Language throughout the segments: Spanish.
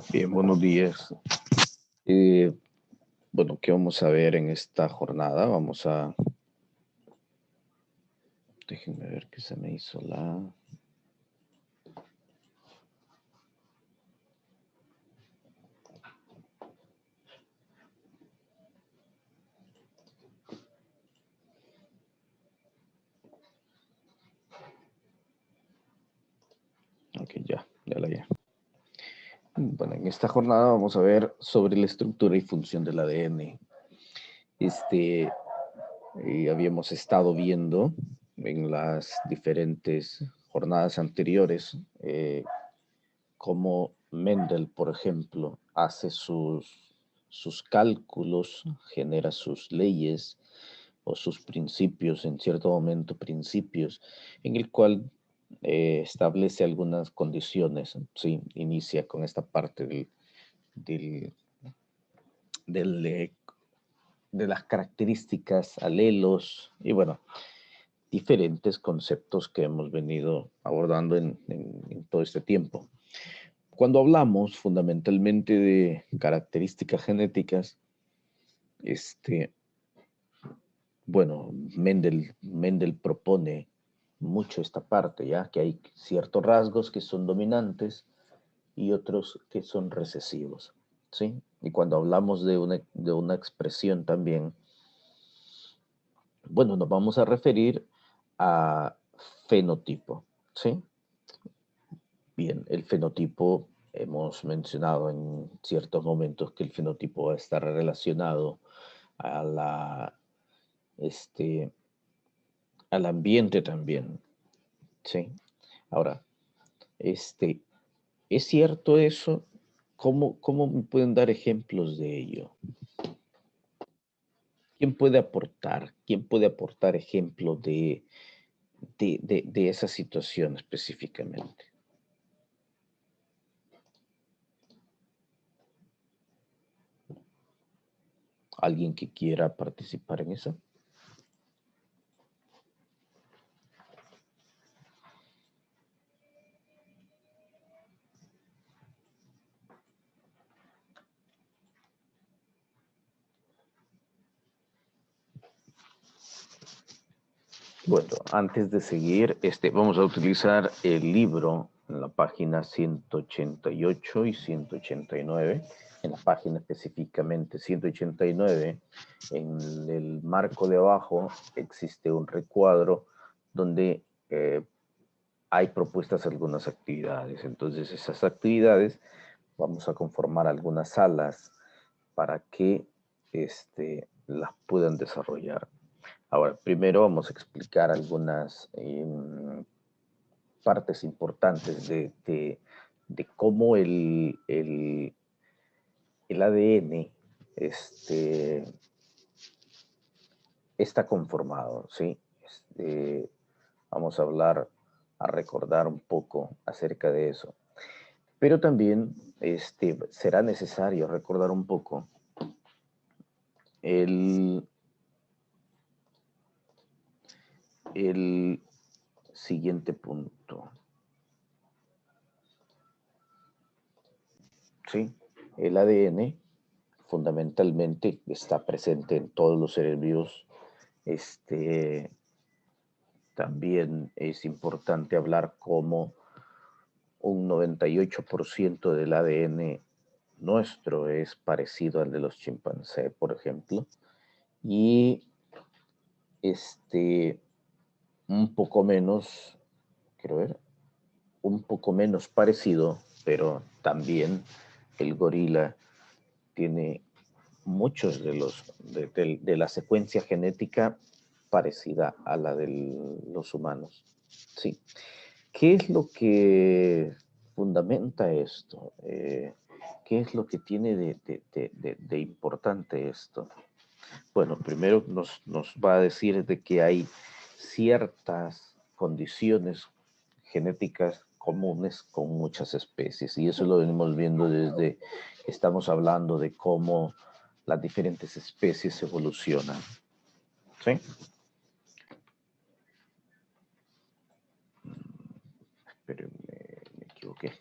Bien, buenos días. Eh, bueno, ¿qué vamos a ver en esta jornada? Déjenme ver qué se me hizo la... Ok, ya la ya. Bueno, en esta jornada vamos a ver sobre la estructura y función del ADN. Habíamos estado viendo en las diferentes jornadas anteriores cómo Mendel, por ejemplo, hace sus cálculos, genera sus leyes o sus principios, en cierto momento principios, en el cual establece algunas condiciones. Sí, inicia con esta parte del, del, eh, de las características, alelos y bueno, diferentes conceptos que hemos venido abordando en todo este tiempo. Cuando hablamos fundamentalmente de características genéticas, bueno, Mendel propone mucho esta parte, ya que hay ciertos rasgos que son dominantes y otros que son recesivos, ¿sí? Y cuando hablamos de una expresión también, bueno, nos vamos a referir a fenotipo, ¿sí? Bien, el fenotipo, hemos mencionado en ciertos momentos que el fenotipo va a estar relacionado a este, al ambiente también, ¿sí? Ahora, este, ¿es cierto eso? ¿Cómo me pueden dar ejemplos de ello? ¿Quién puede aportar? ¿Quién puede aportar ejemplos de esa situación específicamente? ¿Alguien que quiera participar en eso? Bueno, antes de seguir, vamos a utilizar el libro en la página 188 y 189. En la página específicamente 189, en el marco de abajo existe un recuadro donde hay propuestas algunas actividades. Entonces, esas actividades vamos a conformar algunas salas para que las puedan desarrollar. Ahora, primero vamos a explicar algunas partes importantes de cómo el ADN está conformado, ¿sí? Vamos a a recordar un poco acerca de eso. Pero también será necesario recordar un poco el siguiente punto. ¿Sí? El ADN fundamentalmente está presente en todos los seres vivos. También es importante hablar cómo un 98% del ADN nuestro es parecido al de los chimpancés, por ejemplo, y un poco menos, quiero ver, un poco menos parecido, pero también el gorila tiene muchos de la secuencia genética parecida a la de los humanos. Sí. ¿Qué es lo que fundamenta esto? ¿Qué es lo que tiene de importante esto? Bueno, primero nos va a decir de que hay ciertas condiciones genéticas comunes con muchas especies y eso lo venimos viendo desde que estamos hablando de cómo las diferentes especies evolucionan. ¿Sí? Espérenme, me equivoqué.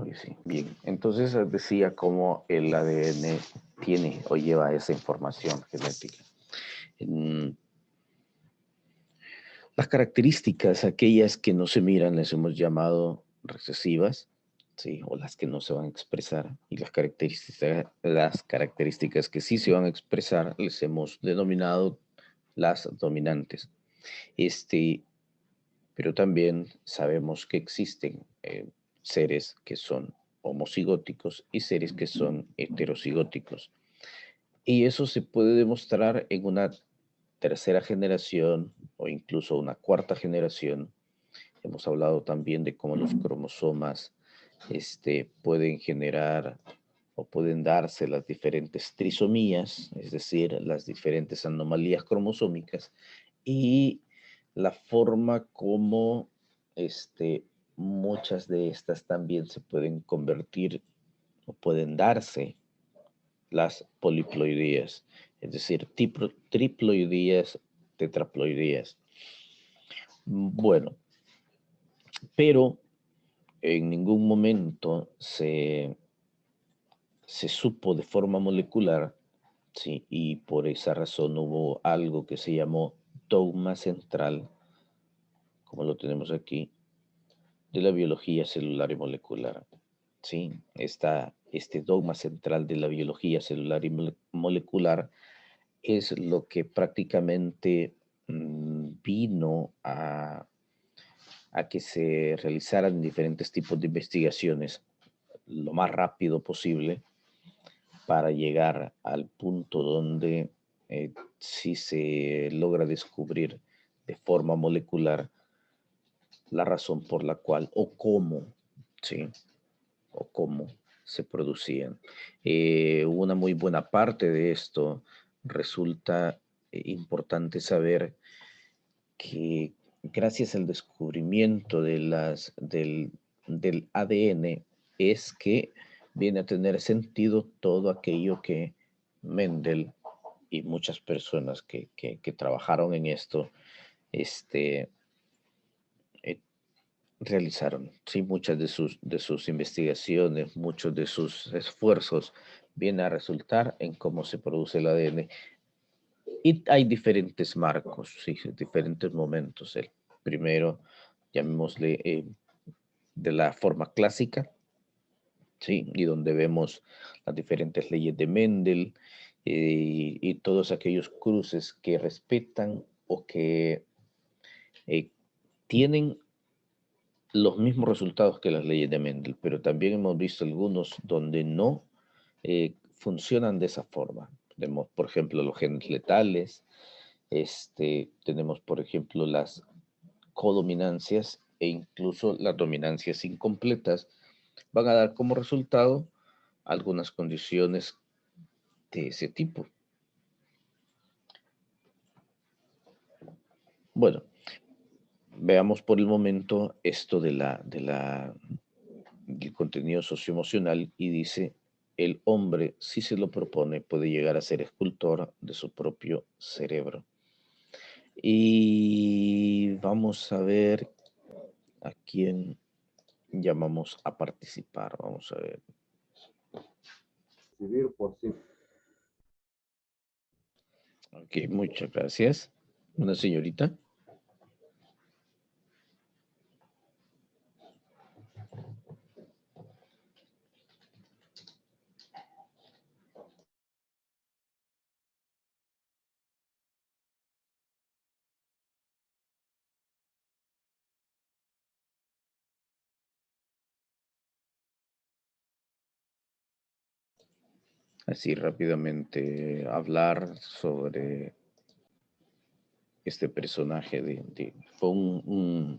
Hoy sí. Bien, entonces decía cómo el ADN tiene o lleva esa información genética. Las características, aquellas que no se miran, les hemos llamado recesivas, ¿sí? O las que no se van a expresar. Y las características que sí se van a expresar, les hemos denominado las dominantes. Pero también sabemos que existen seres que son homocigóticos y seres que son heterocigóticos. Y eso se puede demostrar en una tercera generación o incluso una cuarta generación. Hemos hablado también de cómo los cromosomas pueden generar o pueden darse las diferentes trisomías, es decir, las diferentes anomalías cromosómicas, y la forma como muchas de estas también se pueden convertir o pueden darse las poliploidías, es decir, triploidías, tetraploidías. Bueno, pero en ningún momento se supo de forma molecular, ¿sí? Y por esa razón hubo algo que se llamó dogma central, como lo tenemos aquí, de la biología celular y molecular. ¿Sí? Este dogma central de la biología celular y molecular es lo que prácticamente vino a que se realizaran diferentes tipos de investigaciones lo más rápido posible para llegar al punto donde sí se logra descubrir de forma molecular la razón por la cual o cómo, ¿sí? O cómo se producían. Una muy buena parte de esto resulta importante saber que gracias al descubrimiento del ADN es que viene a tener sentido todo aquello que Mendel y muchas personas que trabajaron en esto este, eh, realizaron. Sí, muchas de sus investigaciones, muchos de sus esfuerzos vienen a resultar en cómo se produce el ADN. Y hay diferentes marcos, sí, diferentes momentos. El primero, llamémosle de la forma clásica, sí, y donde vemos las diferentes leyes de Mendel y todos aquellos cruces que respetan o que tienen los mismos resultados que las leyes de Mendel, pero también hemos visto algunos donde no funcionan de esa forma. Tenemos, por ejemplo, los genes letales, tenemos, por ejemplo, las codominancias e incluso las dominancias incompletas van a dar como resultado algunas condiciones de ese tipo. Bueno, veamos por el momento esto del contenido socioemocional y dice, el hombre, si se lo propone, puede llegar a ser escultor de su propio cerebro. Y vamos a ver a quién llamamos a participar. Vamos a ver. Ok, muchas gracias. Una señorita. Así rápidamente hablar sobre este personaje fue un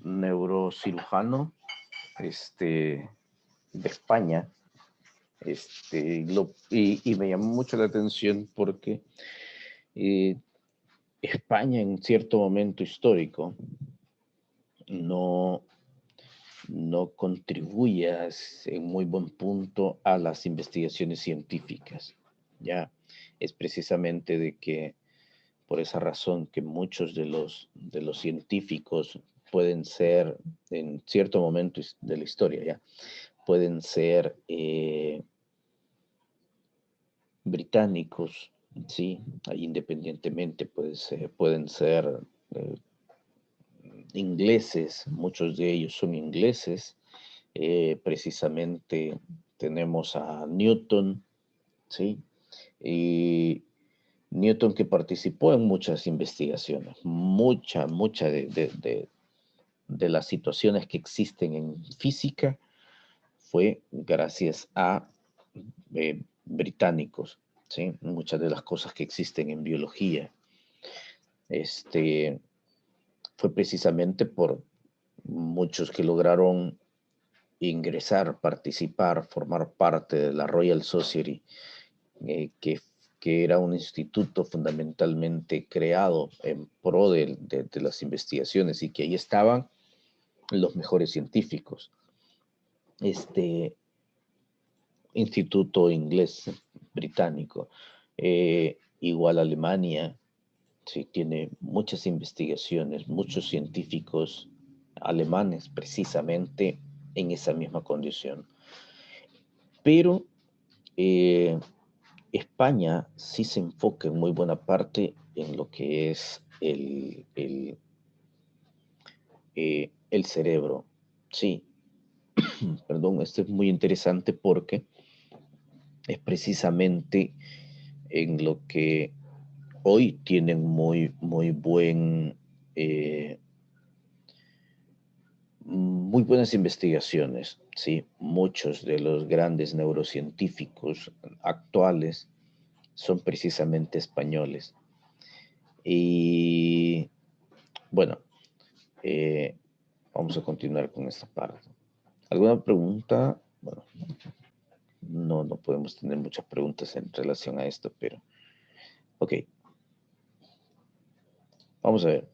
neurocirujano de España. Y me llamó mucho la atención porque eh, España en cierto momento histórico no, no contribuye en muy buen punto a las investigaciones científicas. Ya es precisamente de que por esa razón que muchos de los científicos pueden ser, en cierto momento de la historia, ¿ya? Pueden ser británicos, ¿sí? Ahí independientemente pueden ser eh, ingleses, muchos de ellos son ingleses. Precisamente tenemos a Newton, ¿sí? Y Newton que participó en muchas investigaciones, mucha de las situaciones que existen en física fue gracias a británicos, ¿sí? Muchas de las cosas que existen en biología, fue precisamente por muchos que lograron ingresar, participar, formar parte de la Royal Society, eh, que, que era un instituto fundamentalmente creado en pro de las investigaciones y que ahí estaban los mejores científicos. Este instituto inglés británico, igual Alemania, sí, tiene muchas investigaciones, muchos científicos alemanes precisamente en esa misma condición. Pero España sí se enfoca en muy buena parte en lo que es el cerebro. Sí, perdón, esto es muy interesante porque es precisamente en lo que hoy tienen muy buenas investigaciones, ¿sí? Muchos de los grandes neurocientíficos actuales son precisamente españoles. Y bueno, eh, vamos a continuar con esta parte. ¿Alguna pregunta? Bueno, no podemos tener muchas preguntas en relación a esto, pero ok. Vamos a ver.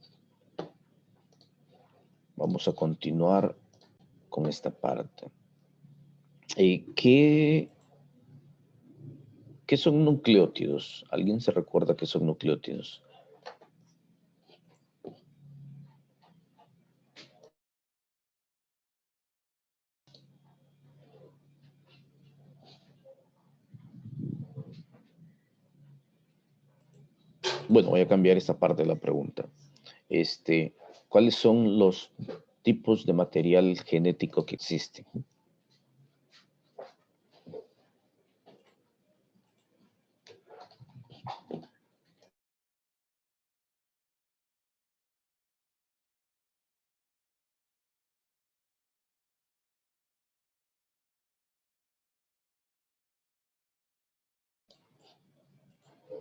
Vamos a continuar con esta parte. ¿Qué son nucleótidos? ¿Alguien se recuerda qué son nucleótidos? Bueno, voy a cambiar esta parte de la pregunta. ¿Cuáles son los tipos de material genético que existen?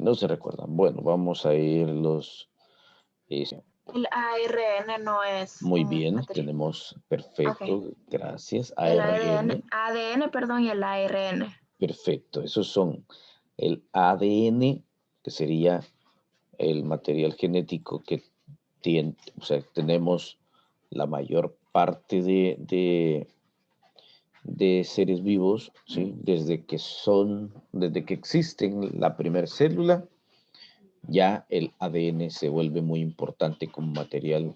No se recuerdan. Bueno, vamos a ir el ARN no es muy un bien, material. tenemos, perfecto, Okay. gracias. El ARN, ADN, perdón, y el ARN. perfecto. Esos son el ADN, que sería el material genético que tiene, o sea, tenemos la mayor parte de seres vivos, ¿sí? Desde que existen la primera célula, ya el ADN se vuelve muy importante como material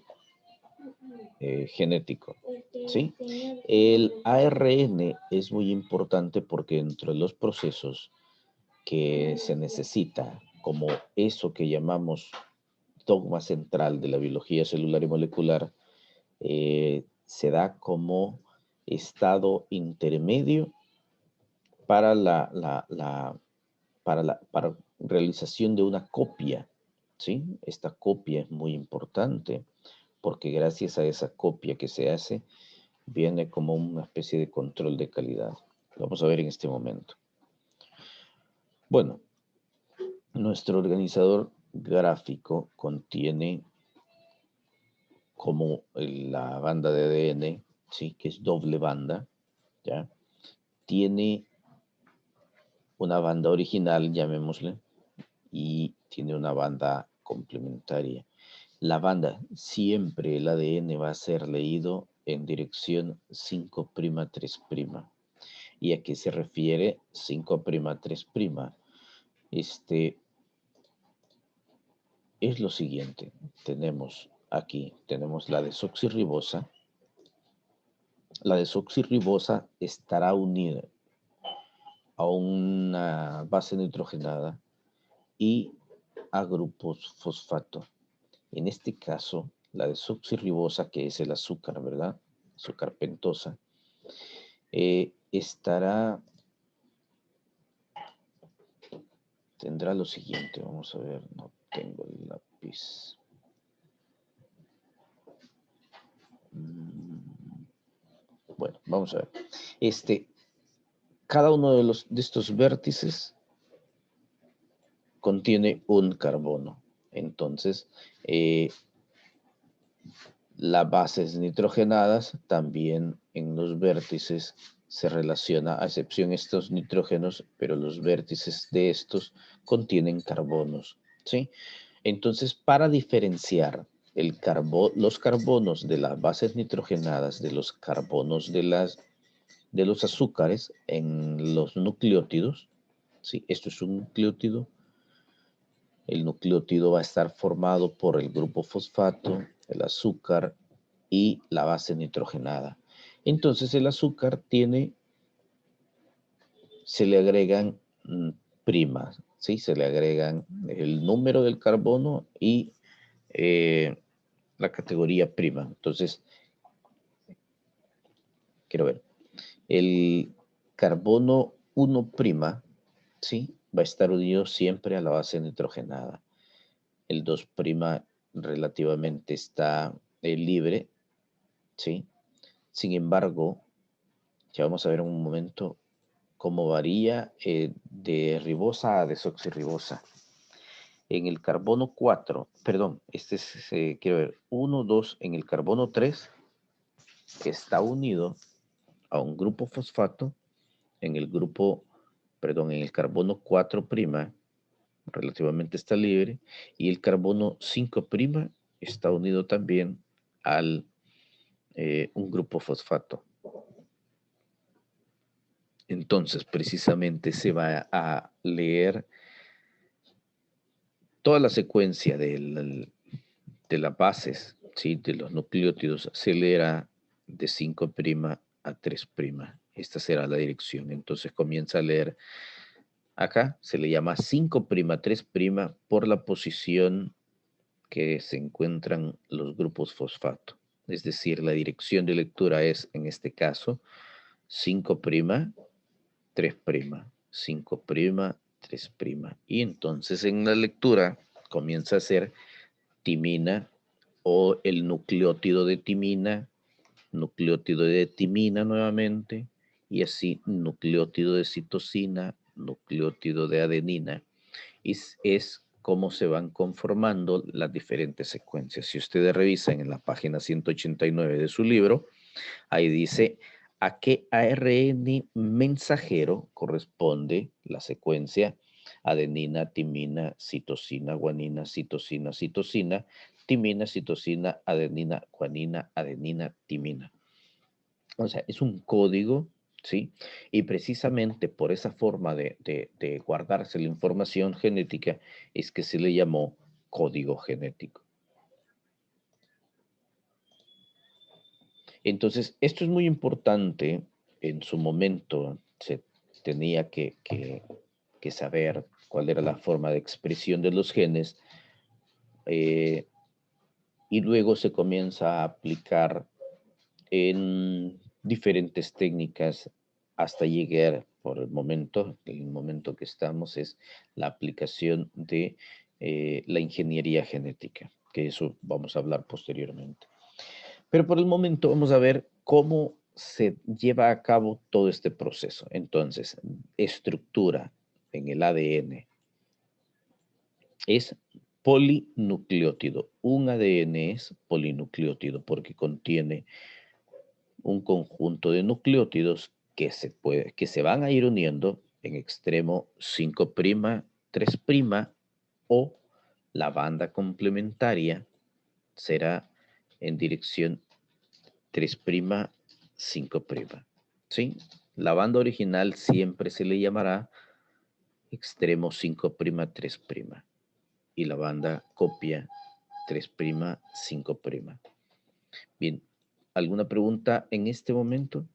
genético, ¿sí? El ARN es muy importante porque entre los procesos que se necesita, como eso que llamamos dogma central de la biología celular y molecular, se da como estado intermedio para para realización de una copia, ¿sí? Esta copia es muy importante porque gracias a esa copia que se hace, viene como una especie de control de calidad. Lo vamos a ver en este momento. Bueno, nuestro organizador gráfico contiene como la banda de ADN, ¿sí? Que es doble banda, ¿ya? Tiene una banda original, llamémosle, y tiene una banda complementaria. La banda, siempre el ADN va a ser leído en dirección 5'3'. ¿Y a qué se refiere 5'3'? Este es lo siguiente. Tenemos aquí tenemos la desoxirribosa. La desoxirribosa estará unida a una base nitrogenada y a grupos fosfato. En este caso, la desoxirribosa, que es el azúcar, ¿verdad? Azúcar pentosa, tendrá lo siguiente. Vamos a ver, no tengo el lápiz. Bueno, vamos a ver. Cada uno de estos vértices contiene un carbono. Entonces, las bases nitrogenadas también en los vértices se relaciona, a excepción de estos nitrógenos, pero los vértices de estos contienen carbonos, ¿sí? Entonces, para diferenciar los carbonos de las bases nitrogenadas de los carbonos de los azúcares en los nucleótidos, ¿sí? Esto es un nucleótido. El nucleótido va a estar formado por el grupo fosfato, el azúcar y la base nitrogenada. Entonces el azúcar se le agregan primas, ¿sí? Se le agregan el número del carbono y la categoría prima. Entonces, quiero ver, el carbono 1', ¿sí? Va a estar unido siempre a la base nitrogenada. El 2' relativamente está libre, ¿sí? Sin embargo, ya vamos a ver en un momento cómo varía de ribosa a desoxirribosa. En el carbono 4, perdón, quiero ver, 1, 2, en el carbono 3 está unido a un grupo fosfato, en el carbono 4', relativamente está libre, y el carbono 5' está unido también al un grupo fosfato. Entonces, precisamente se va a leer toda la secuencia de las bases, ¿sí? De los nucleótidos, se leerá de 5' a 3'. Esta será la dirección. Entonces comienza a leer. Acá se le llama 5', 3' por la posición que se encuentran los grupos fosfato. Es decir, la dirección de lectura es, en este caso, 5', 3', 5', 3'. Y entonces en la lectura comienza a ser timina o el nucleótido de timina nuevamente, y así nucleótido de citosina, nucleótido de adenina. Y es cómo se van conformando las diferentes secuencias. Si ustedes revisan en la página 189 de su libro, ahí dice a qué ARN mensajero corresponde la secuencia adenina, timina, citosina, guanina, citosina, citosina, timina, citosina, adenina, guanina, adenina, timina. O sea, es un código, ¿sí? Y precisamente por esa forma de guardarse la información genética es que se le llamó código genético. Entonces, esto es muy importante. En su momento se tenía que saber cuál era la forma de expresión de los genes, y luego se comienza a aplicar en diferentes técnicas hasta llegar, por el momento que estamos, es la aplicación de la ingeniería genética, que eso vamos a hablar posteriormente. Pero por el momento vamos a ver cómo se lleva a cabo todo este proceso. Entonces, estructura en el ADN es polinucleótido. Un ADN es polinucleótido porque contiene un conjunto de nucleótidos que se van a ir uniendo en extremo 5', 3', o la banda complementaria será en dirección 3', 5'. ¿Sí? La banda original siempre se le llamará extremo 5', 3'. Y la banda copia 3', 5'. Bien, ¿alguna pregunta en este momento?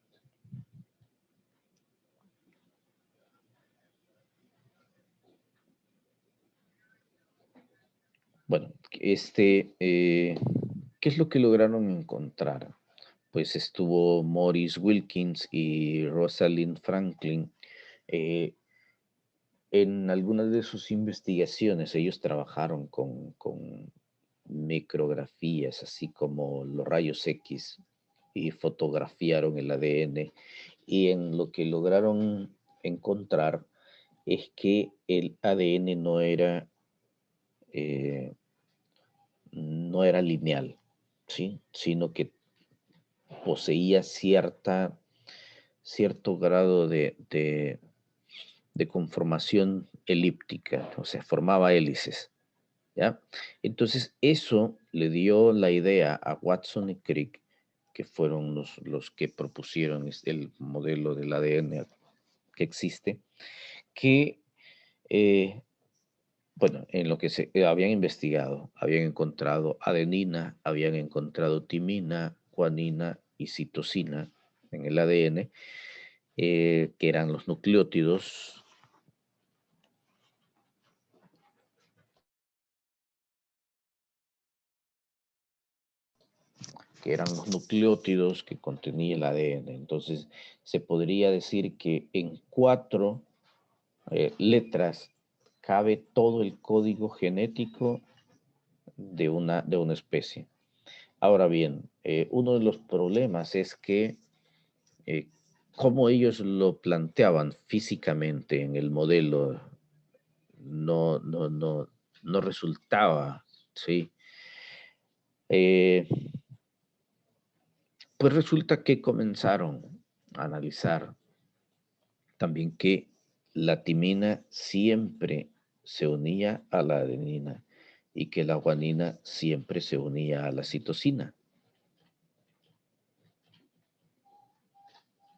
Bueno, ¿qué es lo que lograron encontrar? Pues estuvo Maurice Wilkins y Rosalind Franklin. En algunas de sus investigaciones, ellos trabajaron con micrografías, así como los rayos X, y fotografiaron el ADN. Y en lo que lograron encontrar es que el ADN eh, no era lineal, ¿sí? Sino que poseía cierto grado de conformación elíptica, o sea, formaba hélices, ¿ya? Entonces, eso le dio la idea a Watson y Crick, que fueron los que propusieron el modelo del ADN que existe, que, bueno, en lo que se habían investigado, habían encontrado adenina, habían encontrado timina, guanina y citosina en el ADN, que eran los nucleótidos que contenía el ADN. Entonces, se podría decir que en 4 letras cabe todo el código genético de una especie. Ahora bien, uno de los problemas es que como ellos lo planteaban físicamente en el modelo, no resultaba, ¿sí? Eh, Pues resulta que comenzaron a analizar también que la timina siempre se unía a la adenina y que la guanina siempre se unía a la citosina.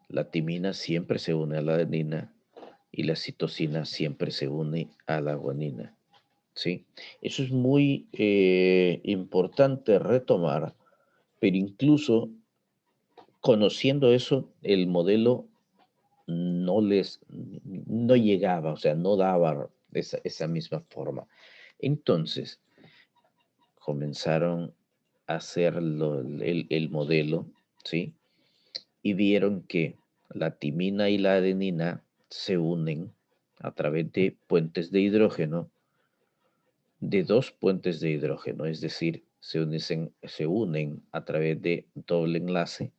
La timina siempre se une a la adenina y la citosina siempre se une a la guanina. ¿Sí? Eso es muy importante retomar, pero incluso conociendo eso, el modelo no llegaba, o sea, no daba esa misma forma. Entonces, comenzaron a hacer el modelo, ¿sí? Y vieron que la timina y la adenina se unen a través de puentes de hidrógeno, de 2 puentes de hidrógeno, es decir, se unen a través de doble enlace.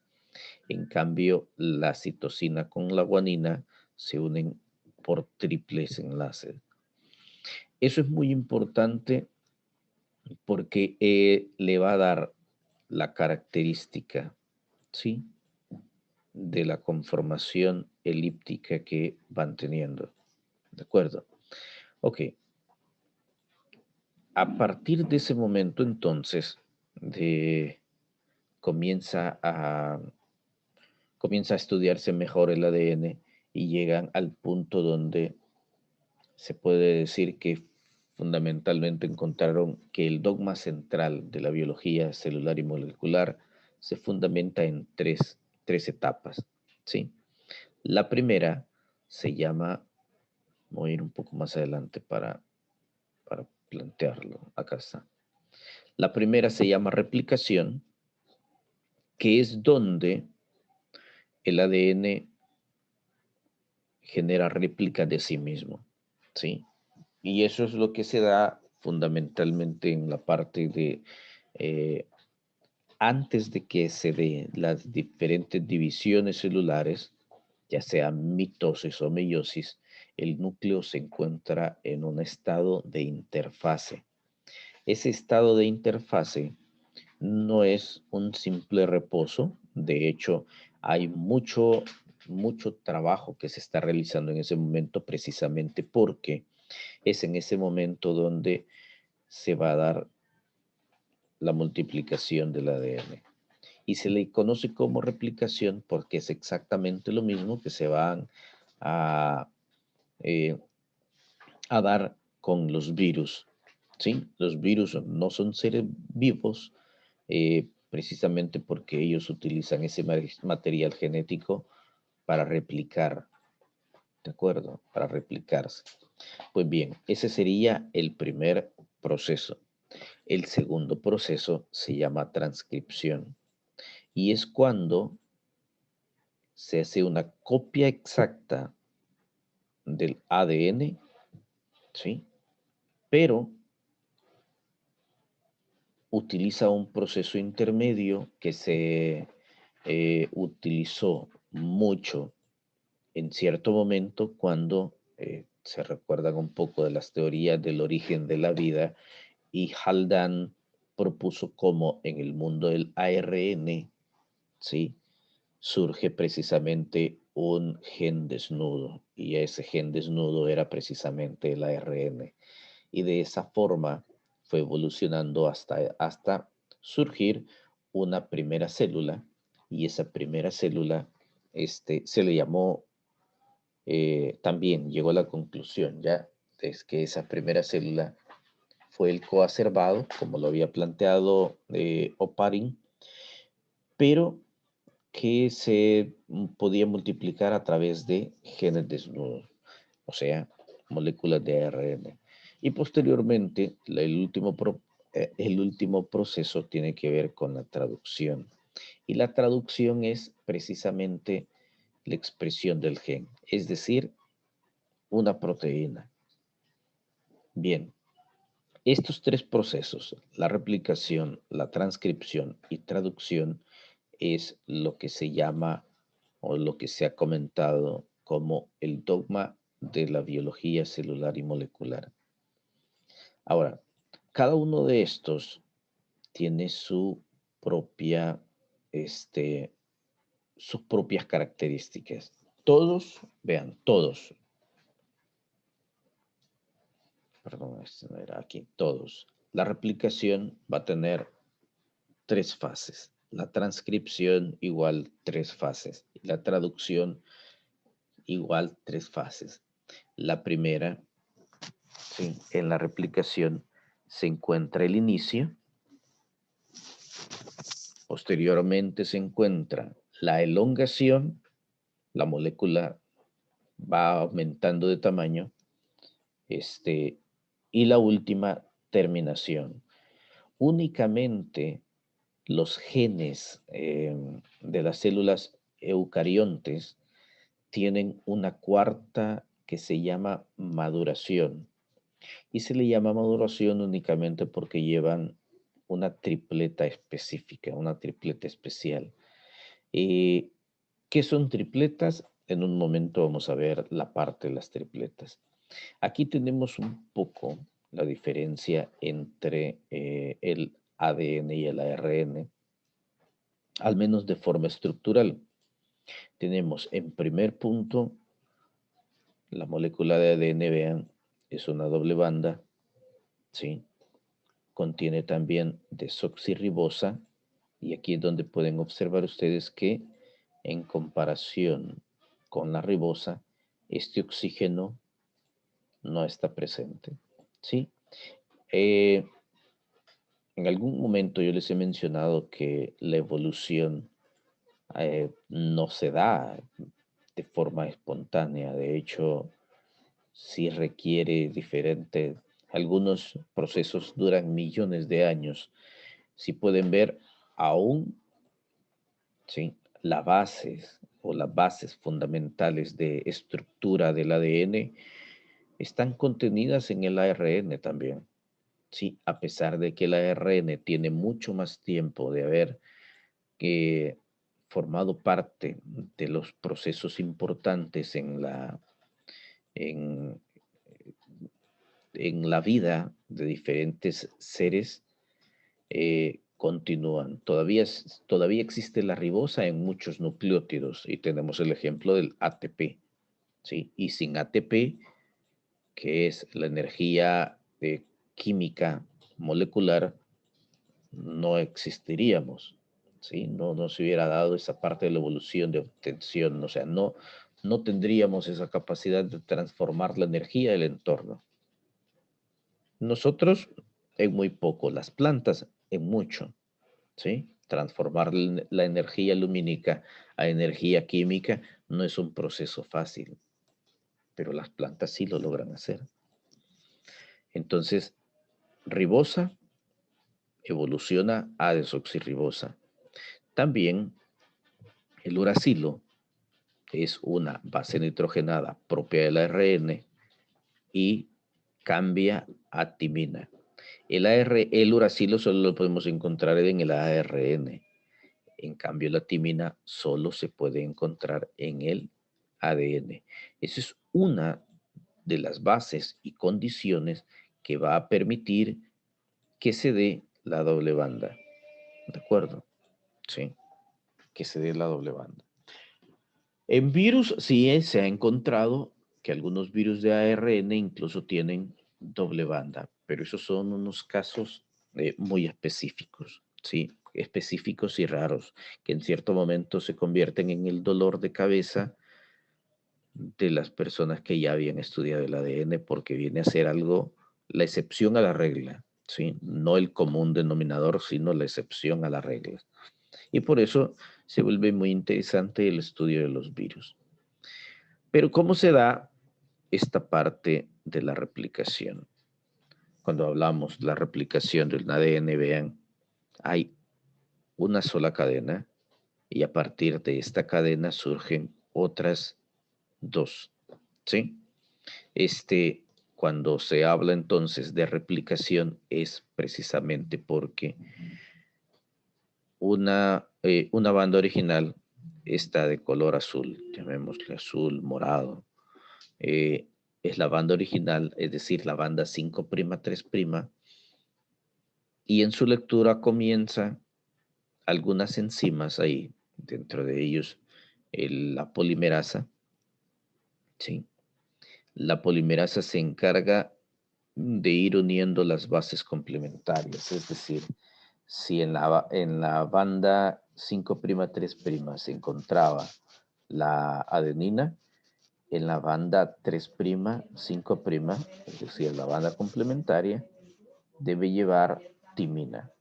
En cambio, la citosina con la guanina se unen por triples enlaces. Eso es muy importante porque le va a dar la característica, ¿sí?, de la conformación elíptica que van teniendo. ¿De acuerdo? Ok. A partir de ese momento, entonces, comienza a comienza a estudiarse mejor el ADN y llegan al punto donde se puede decir que fundamentalmente encontraron que el dogma central de la biología celular y molecular se fundamenta en tres etapas, ¿sí? La primera se llama, voy a ir un poco más adelante para plantearlo, acá está. La primera se llama replicación, que es donde el ADN genera réplica de sí mismo, ¿sí? Y eso es lo que se da fundamentalmente en la parte de, eh, antes de que se den las diferentes divisiones celulares, ya sea mitosis o meiosis, el núcleo se encuentra en un estado de interfase. Ese estado de interfase no es un simple reposo, de hecho hay mucho trabajo que se está realizando en ese momento precisamente porque es en ese momento donde se va a dar la multiplicación del ADN. Y se le conoce como replicación porque es exactamente lo mismo que se van a, eh, a dar con los virus. ¿sí? Los virus no son seres vivos, precisamente porque ellos utilizan ese material genético para replicar, ¿de acuerdo? Para replicarse. Pues bien, ese sería el primer proceso. El segundo proceso se llama transcripción y es cuando se hace una copia exacta del ADN, ¿sí? Pero utiliza un proceso intermedio que se utilizó mucho en cierto momento cuando se recuerdan un poco de las teorías del origen de la vida y Haldane propuso cómo en el mundo del ARN, ¿sí? Surge precisamente un gen desnudo y ese gen desnudo era precisamente el ARN y de esa forma fue evolucionando hasta surgir una primera célula y esa primera célula se le llamó, también llegó a la conclusión ya, es que esa primera célula fue el coacervado, como lo había planteado Oparin, pero que se podía multiplicar a través de genes desnudos, o sea, moléculas de ARN. Y posteriormente, el último proceso tiene que ver con la traducción. Y la traducción es precisamente la expresión del gen, es decir, una proteína. Bien, estos tres procesos, la replicación, la transcripción y traducción, es lo que se llama o lo que se ha comentado como el dogma de la biología celular y molecular. Ahora, cada uno de estos tiene propia, este, sus propias características. Todos, vean, todos, perdón, este no era aquí, todos. La replicación va a tener tres fases. La transcripción igual tres fases. Y la traducción igual tres fases. La primera, sí, en la replicación se encuentra el inicio. Posteriormente se encuentra la elongación. La molécula va aumentando de tamaño. Y la última, terminación. Únicamente los genes de las células eucariontes tienen una cuarta que se llama maduración. Y se le llama maduración únicamente porque llevan una tripleta específica, una tripleta especial. ¿Qué son tripletas? En un momento vamos a ver la parte de las tripletas. Aquí tenemos un poco la diferencia entre el ADN y el ARN, al menos de forma estructural. Tenemos en primer punto la molécula de ADN, vean, es una doble banda, ¿sí? Contiene también desoxirribosa y aquí es donde pueden observar ustedes que en comparación con la ribosa, este oxígeno no está presente, ¿sí? Eh, en algún momento yo les he mencionado que la evolución no se da de forma espontánea, de hecho, sí requiere diferente, algunos procesos duran millones de años. Si pueden ver, aún, ¿sí? Las bases fundamentales de estructura del ADN están contenidas en el ARN también. Sí, a pesar de que el ARN tiene mucho más tiempo de haber eh, formado parte de los procesos importantes en, en la vida de diferentes seres, continúan. Todavía existe la ribosa en muchos nucleótidos y tenemos el ejemplo del ATP, ¿sí? Y sin ATP, que es la energía química molecular, no existiríamos, ¿sí? No se hubiera dado esa parte de la evolución de obtención, o sea, no tendríamos esa capacidad de transformar la energía del entorno. Nosotros en muy poco, las plantas en mucho, ¿sí? Transformar la energía lumínica a energía química no es un proceso fácil, pero las plantas sí lo logran hacer. Entonces, ribosa evoluciona a desoxirribosa. También el uracilo es una base nitrogenada propia del ARN y cambia a timina. El uracilo solo lo podemos encontrar en el ARN. En cambio, la timina solo se puede encontrar en el ADN. Esa es una de las bases y condiciones que va a permitir que se dé la doble banda. ¿De acuerdo? Sí, que se dé la doble banda. En virus sí se ha encontrado que algunos virus de ARN incluso tienen doble banda, pero esos son unos casos muy específicos, ¿sí? Específicos y raros, que en cierto momento se convierten en el dolor de cabeza de las personas que ya habían estudiado el ADN, porque viene a ser algo, la excepción a la regla, ¿sí? No el común denominador, sino la excepción a la regla. Y por eso se vuelve muy interesante el estudio de los virus. Pero ¿cómo se da esta parte de la replicación? Cuando hablamos de la replicación del ADN, vean, hay una sola cadena y a partir de esta cadena surgen otras dos, ¿sí? Cuando se habla entonces de replicación es precisamente porque una banda original está de color azul, llamémosle azul, morado. Es la banda original, es decir, la banda 5', 3', y en su lectura comienza algunas enzimas ahí, dentro de ellos la polimerasa, ¿sí? La polimerasa se encarga de ir uniendo las bases complementarias, es decir, si en la banda 5', 3' se encontraba la adenina, en la banda 3', 5', es decir, la banda complementaria, debe llevar timina,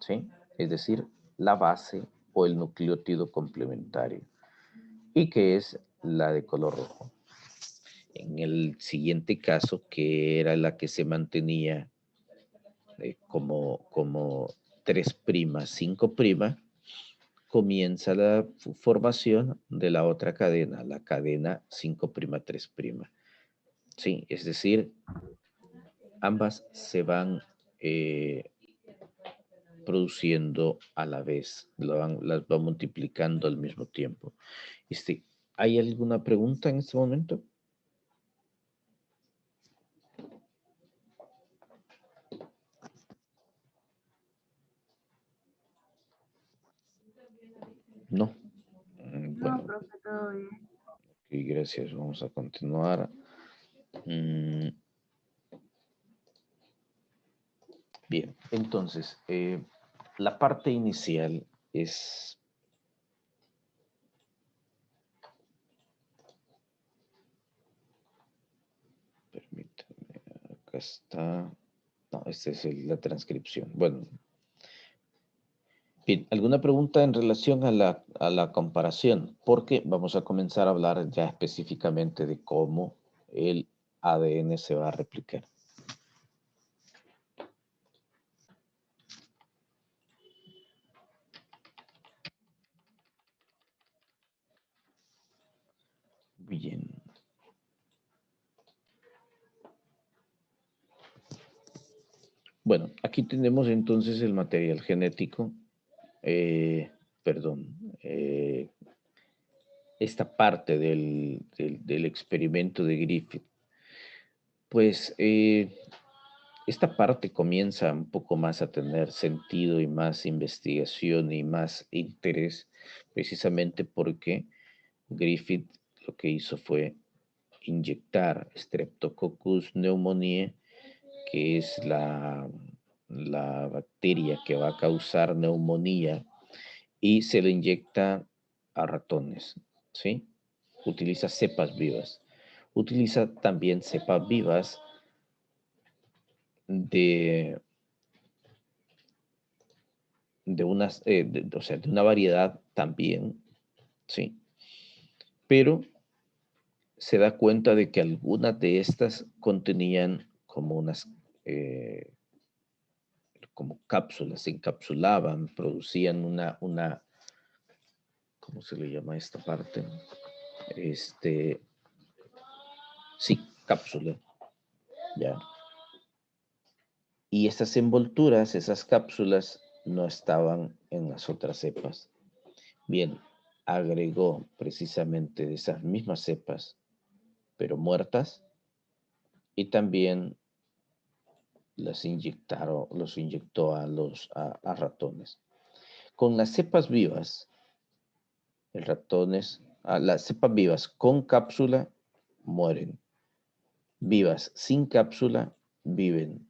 ¿sí? Es decir, la base o el nucleótido complementario, y que es la de color rojo. En el siguiente caso, que era la que se mantenía como 3', 5', comienza la formación de la otra cadena, la cadena 5', 3'. Sí, es decir, ambas se van produciendo a la vez, las va multiplicando al mismo tiempo. ¿Hay alguna pregunta en este momento? No. Bueno, No, profe, todo bien. ok, gracias. Vamos a continuar. Bien, entonces, la parte inicial es... Permítanme, acá está... No, esta es la transcripción. Bueno, bien, ¿alguna pregunta en relación a la comparación? Porque vamos a comenzar a hablar ya específicamente de cómo el ADN se va a replicar. Bien. Bueno, aquí tenemos entonces el material genético, perdón, esta parte del experimento de Griffith. Pues esta parte comienza un poco más a tener sentido y más investigación y más interés, precisamente porque Griffith lo que hizo fue inyectar Streptococcus pneumoniae, que es la bacteria que va a causar neumonía, y se le inyecta a ratones, ¿sí? Utiliza cepas vivas. Utiliza también cepas vivas de unas, o sea, de una variedad también, ¿sí? Pero se da cuenta de que algunas de estas contenían como unas, como cápsulas, se encapsulaban, producían una, ¿cómo se le llama esta parte? Sí, cápsula, ya. Y esas envolturas, esas cápsulas, no estaban en las otras cepas. Bien, agregó precisamente de esas mismas cepas, pero muertas, y también los inyectó a ratones. Con las cepas vivas, las cepas vivas con cápsula mueren. Vivas sin cápsula viven.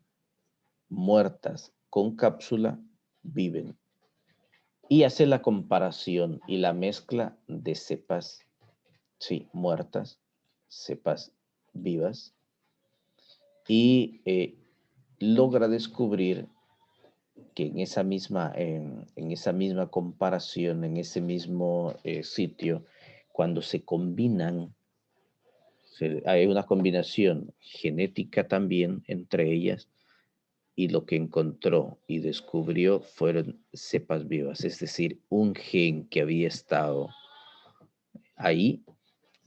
Muertas con cápsula viven. Y hace la comparación y la mezcla de cepas, sí, muertas, cepas vivas, y logra descubrir que en esa misma comparación, en ese mismo sitio, cuando se combinan, hay una combinación genética también entre ellas, y lo que encontró y descubrió fueron cepas vivas, es decir, un gen que había estado ahí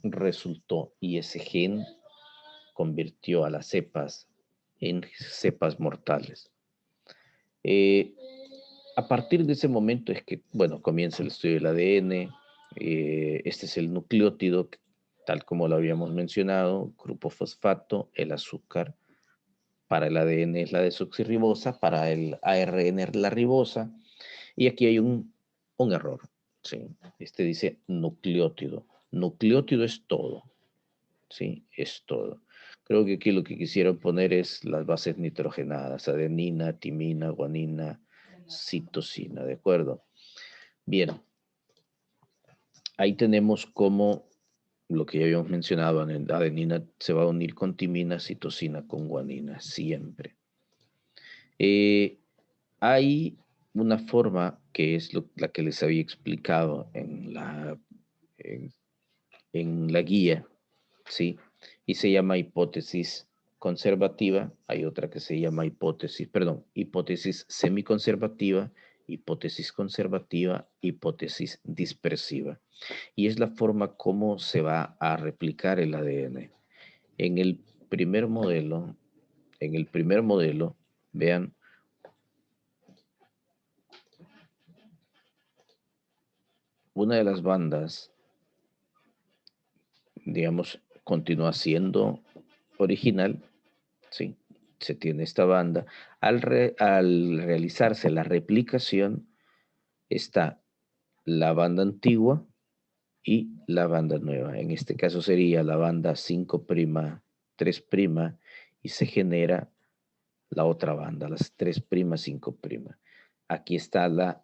resultó, y ese gen convirtió a las cepas en cepas mortales. Eh, a partir de ese momento es que, bueno, comienza el estudio del ADN. Este es el nucleótido, tal como lo habíamos mencionado, grupo fosfato, el azúcar. Para el ADN es la desoxirribosa, para el ARN es la ribosa. Y aquí hay un error. ¿Sí? Este dice nucleótido. Nucleótido es todo. ¿Sí? Es todo. Creo que aquí lo que quisieron poner es las bases nitrogenadas, adenina, timina, guanina, citosina, ¿de acuerdo? Bien, ahí tenemos como lo que ya habíamos mencionado, adenina se va a unir con timina, citosina con guanina, siempre. Hay una forma que es la que les había explicado en, en la guía, ¿sí? Y se llama hipótesis conservativa. Hay otra que se llama hipótesis semiconservativa, hipótesis conservativa, hipótesis dispersiva. Y es la forma como se va a replicar el ADN. En el primer modelo, vean, una de las bandas, digamos, continúa siendo original, ¿sí? Se tiene esta banda. Al realizarse la replicación, está la banda antigua y la banda nueva. En este caso sería la banda 5', 3', y se genera la otra banda, las 3', 5'. Aquí está la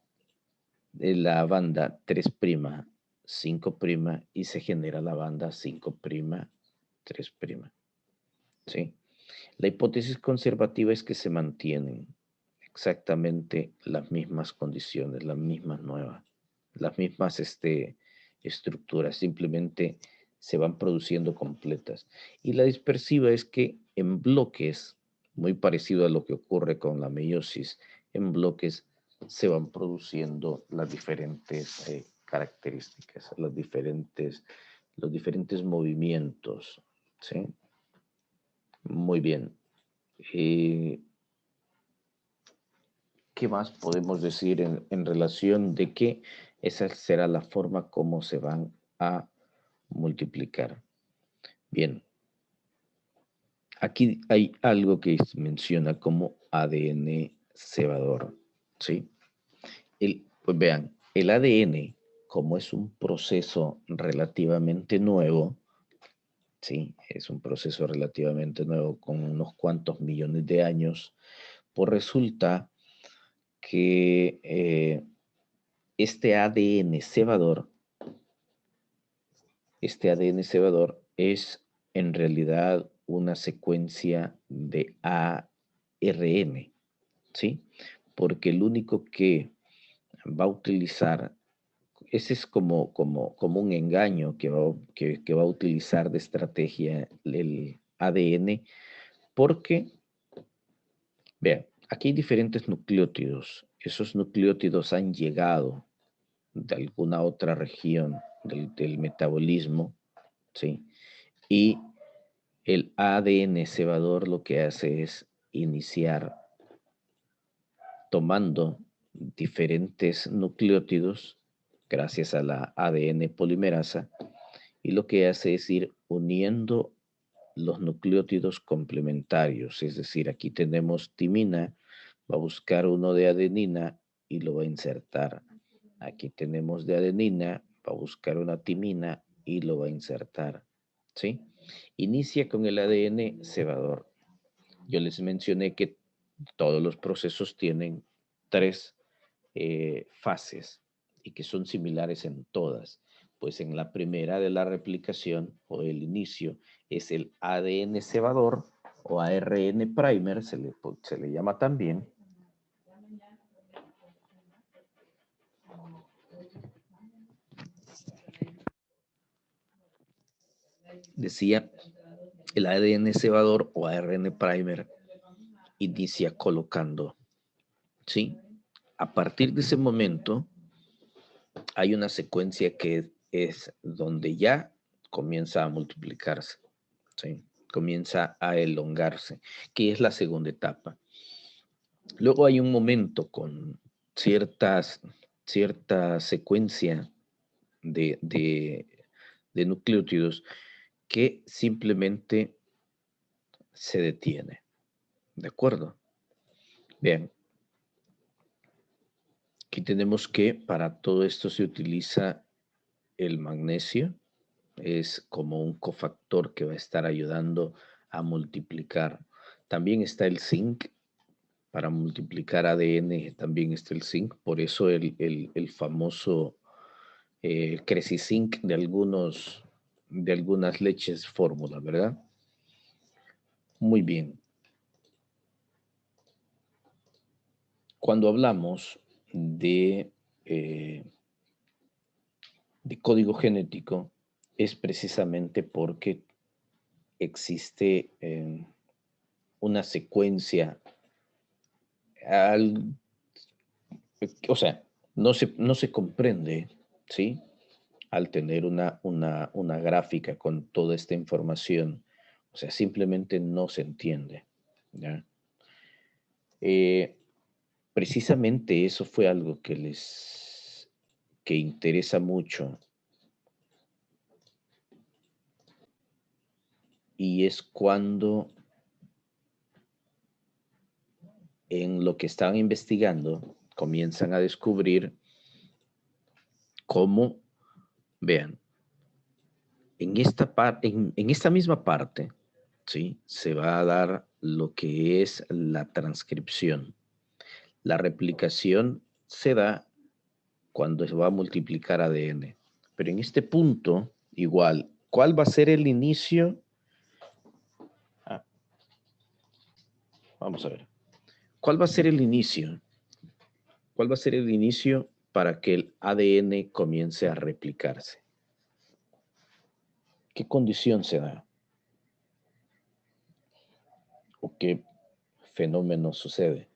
banda 3', 5', y se genera la banda 5', 3'. ¿Sí? La hipótesis conservativa es que se mantienen exactamente las mismas condiciones, las mismas nuevas, las mismas estructuras, simplemente se van produciendo completas. Y la dispersiva es que en bloques, muy parecido a lo que ocurre con la meiosis, en bloques se van produciendo las diferentes características, los diferentes movimientos. ¿Sí? Muy bien. ¿Qué más podemos decir en relación de que esa será la forma como se van a multiplicar? Bien, aquí hay algo que se menciona como ADN cebador, ¿sí? Pues vean, el ADN, como es un proceso relativamente nuevo, ¿sí? Es un proceso relativamente nuevo con unos cuantos millones de años, pues resulta que este ADN cebador, es en realidad una secuencia de ARN. RN, ¿sí? Porque el único que va a utilizar, ese es como un engaño que va a utilizar de estrategia el ADN, porque, vean, aquí hay diferentes nucleótidos. Esos nucleótidos han llegado de alguna otra región del metabolismo, ¿sí? Y el ADN cebador lo que hace es iniciar tomando diferentes nucleótidos gracias a la ADN polimerasa, y lo que hace es ir uniendo los nucleótidos complementarios. Es decir, aquí tenemos timina, va a buscar uno de adenina y lo va a insertar. Aquí tenemos de adenina, va a buscar una timina y lo va a insertar, ¿sí? Inicia con el ADN cebador. Yo les mencioné que todos los procesos tienen tres fases y que son similares en todas. Pues en la primera de la replicación o el inicio es el ADN cebador o ARN primer, se le llama también. Decía, el ADN cebador o ARN primer inicia colocando, ¿sí? A partir de ese momento hay una secuencia que es donde ya comienza a multiplicarse, ¿sí? Comienza a elongarse, que es la segunda etapa. Luego hay un momento con cierta secuencia de nucleótidos que simplemente se detiene. ¿De acuerdo? Bien. Aquí tenemos que para todo esto se utiliza el magnesio. Es como un cofactor que va a estar ayudando a multiplicar. También está el zinc. Para multiplicar ADN también está el zinc. Por eso el famoso Cresizinc de algunas leches fórmula, ¿verdad? Muy bien. Cuando hablamos eh, de código genético, es precisamente porque existe una secuencia, o sea, no se comprende, ¿sí? Al tener una gráfica con toda esta información, o sea, simplemente no se entiende, ¿ya? Precisamente eso fue algo que interesa mucho, y es cuando en lo que estaban investigando comienzan a descubrir cómo, vean, en esta misma parte, ¿sí? Se va a dar lo que es la transcripción. La replicación se da cuando se va a multiplicar ADN. Pero en este punto, igual, ¿cuál va a ser el inicio? Ah, vamos a ver. ¿Cuál va a ser el inicio? ¿Cuál va a ser el inicio para que el ADN comience a replicarse? ¿Qué condición se da? ¿O qué fenómeno sucede?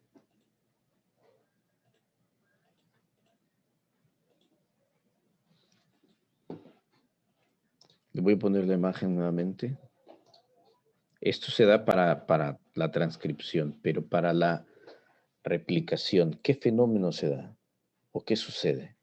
Le voy a poner la imagen nuevamente. Esto se da para la transcripción, pero para la replicación, ¿qué fenómeno se da? ¿O qué sucede?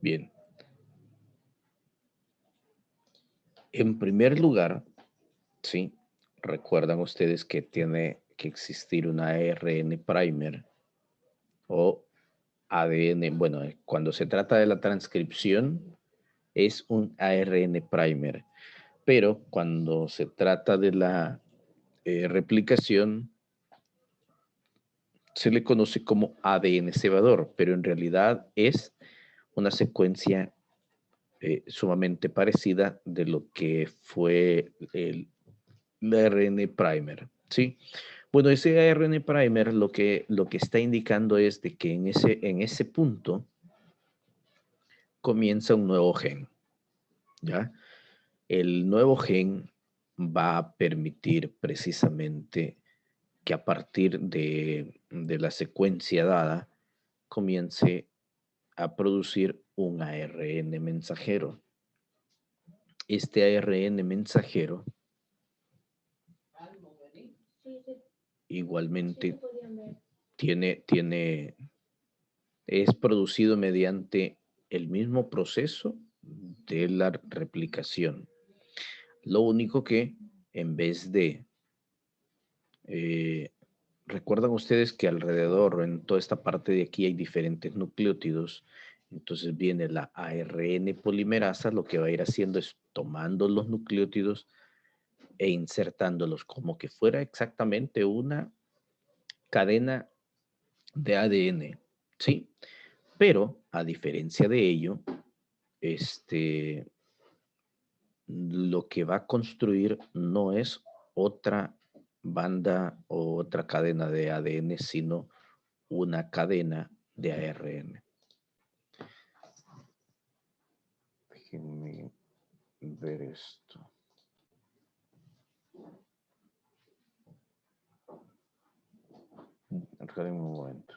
Bien. En primer lugar, sí, recuerdan ustedes que tiene que existir una ARN primer o ADN. Bueno, cuando se trata de la transcripción, es un ARN primer. Pero cuando se trata de la replicación, se le conoce como ADN cebador, pero en realidad es una secuencia sumamente parecida de lo que fue el ARN primer, ¿sí? Bueno, ese ARN primer lo que está indicando es de que en ese punto comienza un nuevo gen, ¿ya? El nuevo gen va a permitir precisamente que a partir de la secuencia dada comience a producir un ARN mensajero. Este ARN mensajero igualmente es producido mediante el mismo proceso de la replicación. Lo único que en vez de recuerdan ustedes que alrededor, en toda esta parte de aquí, hay diferentes nucleótidos. Entonces viene la ARN polimerasa, lo que va a ir haciendo es tomando los nucleótidos e insertándolos como que fuera exactamente una cadena de ADN, ¿sí? Pero, a diferencia de ello, lo que va a construir no es otra banda o otra cadena de ADN, sino una cadena de ARN. Déjenme ver esto. Regálame un momento.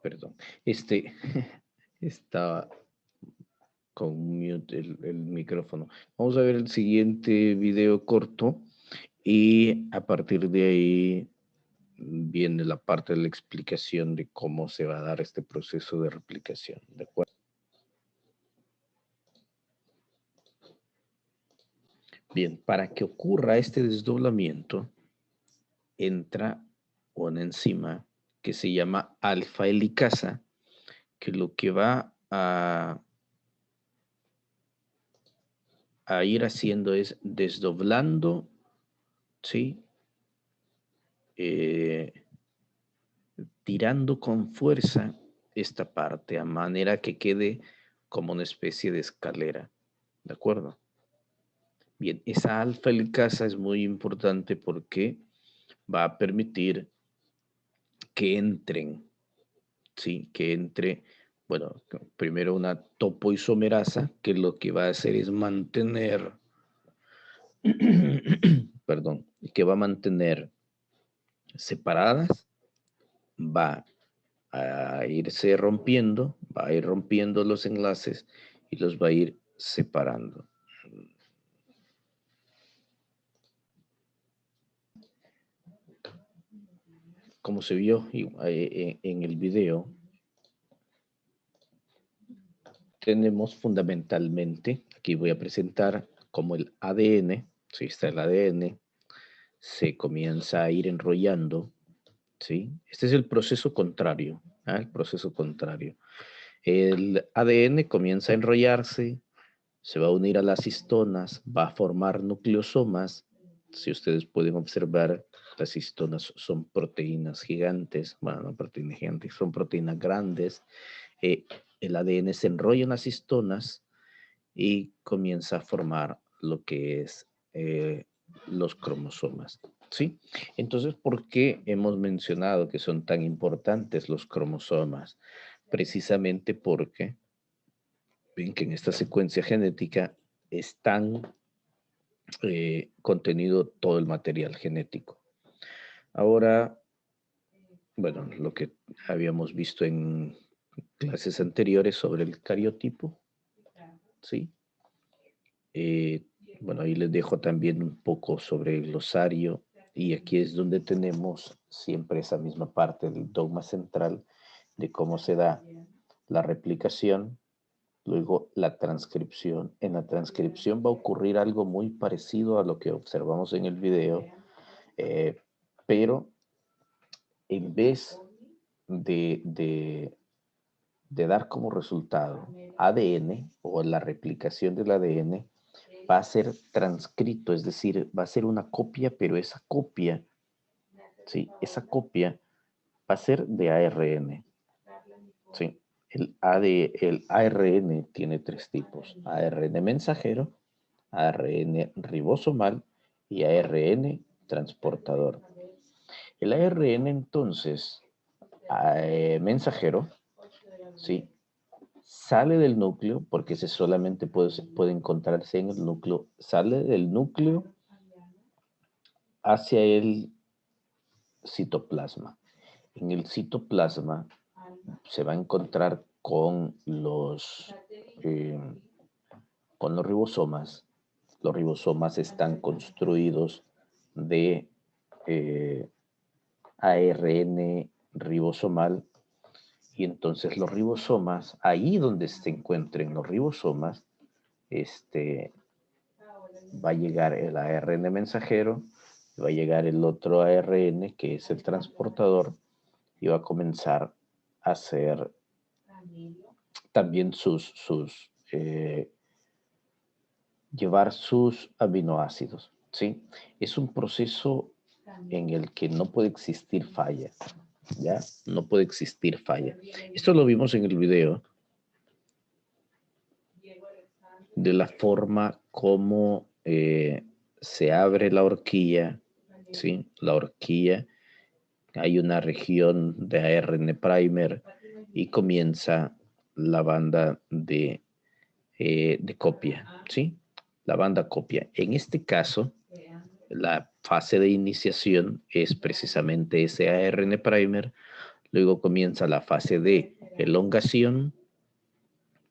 Perdón, estaba con mute el micrófono. Vamos a ver el siguiente video corto y a partir de ahí viene la parte de la explicación de cómo se va a dar este proceso de replicación. ¿De acuerdo? Bien, para que ocurra este desdoblamiento, entra una enzima que se llama alfa helicasa, que lo que va a ir haciendo es desdoblando, ¿sí? Tirando con fuerza esta parte, a manera que quede como una especie de escalera, ¿de acuerdo? Bien, esa alfa helicasa es muy importante porque va a permitir que entren, ¿sí? Que entre, bueno, primero una topoisomerasa, que lo que va a hacer es mantener, perdón, que va a mantener separadas, va a irse rompiendo, va a ir rompiendo los enlaces y los va a ir separando. Como se vio en el video, tenemos fundamentalmente, aquí voy a presentar como el ADN, si está el ADN, se comienza a ir enrollando, ¿sí? Este es el proceso contrario, ¿ah? El proceso contrario. El ADN comienza a enrollarse, se va a unir a las histonas, va a formar nucleosomas. Si ustedes pueden observar, las histonas son proteínas gigantes, bueno, no proteínas gigantes, son proteínas grandes. El ADN se enrolla en las histonas y comienza a formar lo que es los cromosomas. ¿Sí? Entonces, ¿por qué hemos mencionado que son tan importantes los cromosomas? Precisamente porque ven que en esta secuencia genética están contenido todo el material genético. Ahora, bueno, lo que habíamos visto en clases anteriores sobre el cariotipo, ¿sí? Eh, bueno, ahí les dejo también un poco sobre el glosario y aquí es donde tenemos siempre esa misma parte del dogma central de cómo se da la replicación, luego la transcripción. En la transcripción va a ocurrir algo muy parecido a lo que observamos en el video, pero en vez de dar como resultado ADN o la replicación del ADN, va a ser transcrito, es decir, va a ser una copia, pero esa copia, sí, esa copia va a ser de ARN, sí. El ARN tiene tres tipos: ARN mensajero, ARN ribosomal y ARN transportador. El ARN entonces, mensajero, ¿sí? Sale del núcleo, porque ese solamente puede encontrarse en el núcleo, sale del núcleo hacia el citoplasma. En el citoplasma se va a encontrar eh, con los ribosomas. Los ribosomas están construidos de ARN ribosomal y entonces los ribosomas, ahí donde se encuentren los ribosomas, va a llegar el ARN mensajero, va a llegar el otro ARN que es el transportador y va a comenzar a hacer también llevar sus aminoácidos, ¿sí? Es un proceso en el que no puede existir falla, ¿ya? No puede existir falla. Esto lo vimos en el video de la forma como se abre la horquilla, ¿sí? La horquilla, hay una región de ARN primer y comienza la banda de copia, ¿sí? La banda copia. En este caso, la fase de iniciación es precisamente ese ARN primer, luego comienza la fase de elongación,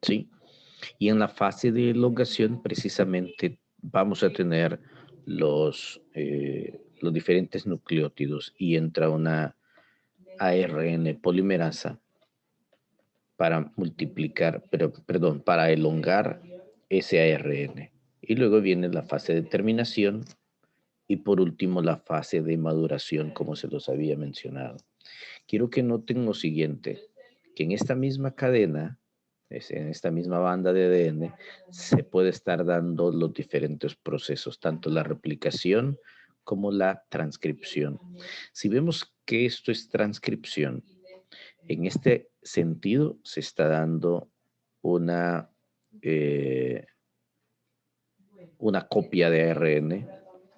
¿sí? Y en la fase de elongación precisamente vamos a tener los diferentes nucleótidos y entra una ARN polimerasa para multiplicar, perdón, para elongar ese ARN. Y luego viene la fase de terminación y por último la fase de maduración, como se los había mencionado. Quiero que noten lo siguiente, que en esta misma cadena, en esta misma banda de ADN, se puede estar dando los diferentes procesos, tanto la replicación como la transcripción. Si vemos que esto es transcripción, en este sentido se está dando una, eh, una copia de ARN.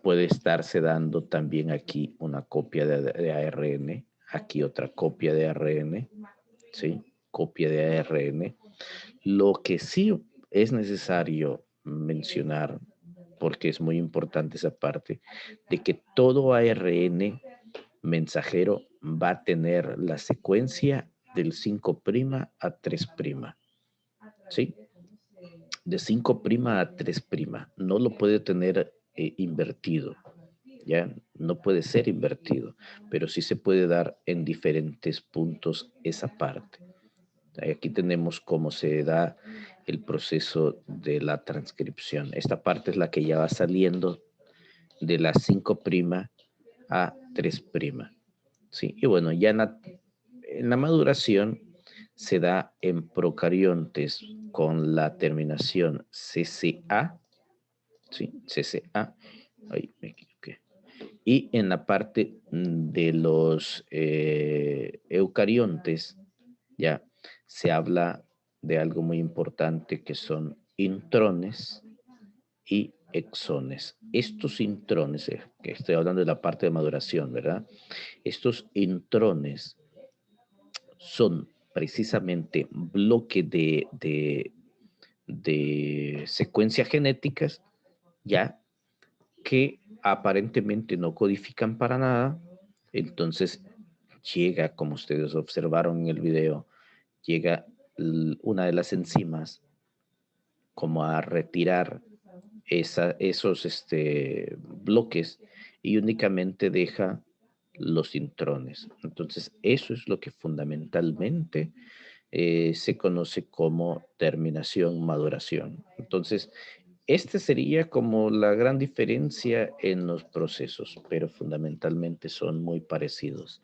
Puede estarse dando también aquí una copia de ARN, aquí otra copia de ARN, ¿sí? Copia de ARN. Lo que sí es necesario mencionar, porque es muy importante esa parte, de que todo ARN mensajero va a tener la secuencia del 5' a 3', ¿sí? De 5' a 3', no lo puede tener invertido, ¿ya? No puede ser invertido, pero sí se puede dar en diferentes puntos esa parte. Aquí tenemos cómo se da el proceso de la transcripción. Esta parte es la que ya va saliendo de la 5' A3'. ¿Sí? Y bueno, ya en la maduración se da en procariontes con la terminación CCA, ¿sí? CCA, ahí me equivoqué. Y en la parte de los eucariontes, ya se habla de algo muy importante que son intrones y exones. Estos intrones, que estoy hablando de la parte de maduración, ¿verdad? Estos intrones son precisamente bloques de secuencias genéticas, ya que aparentemente no codifican para nada. Entonces llega, como ustedes observaron en el video, llega una de las enzimas como a retirar esos bloques y únicamente deja los intrones. Entonces, eso es lo que fundamentalmente se conoce como terminación, maduración. Entonces, esta sería como la gran diferencia en los procesos, pero fundamentalmente son muy parecidos.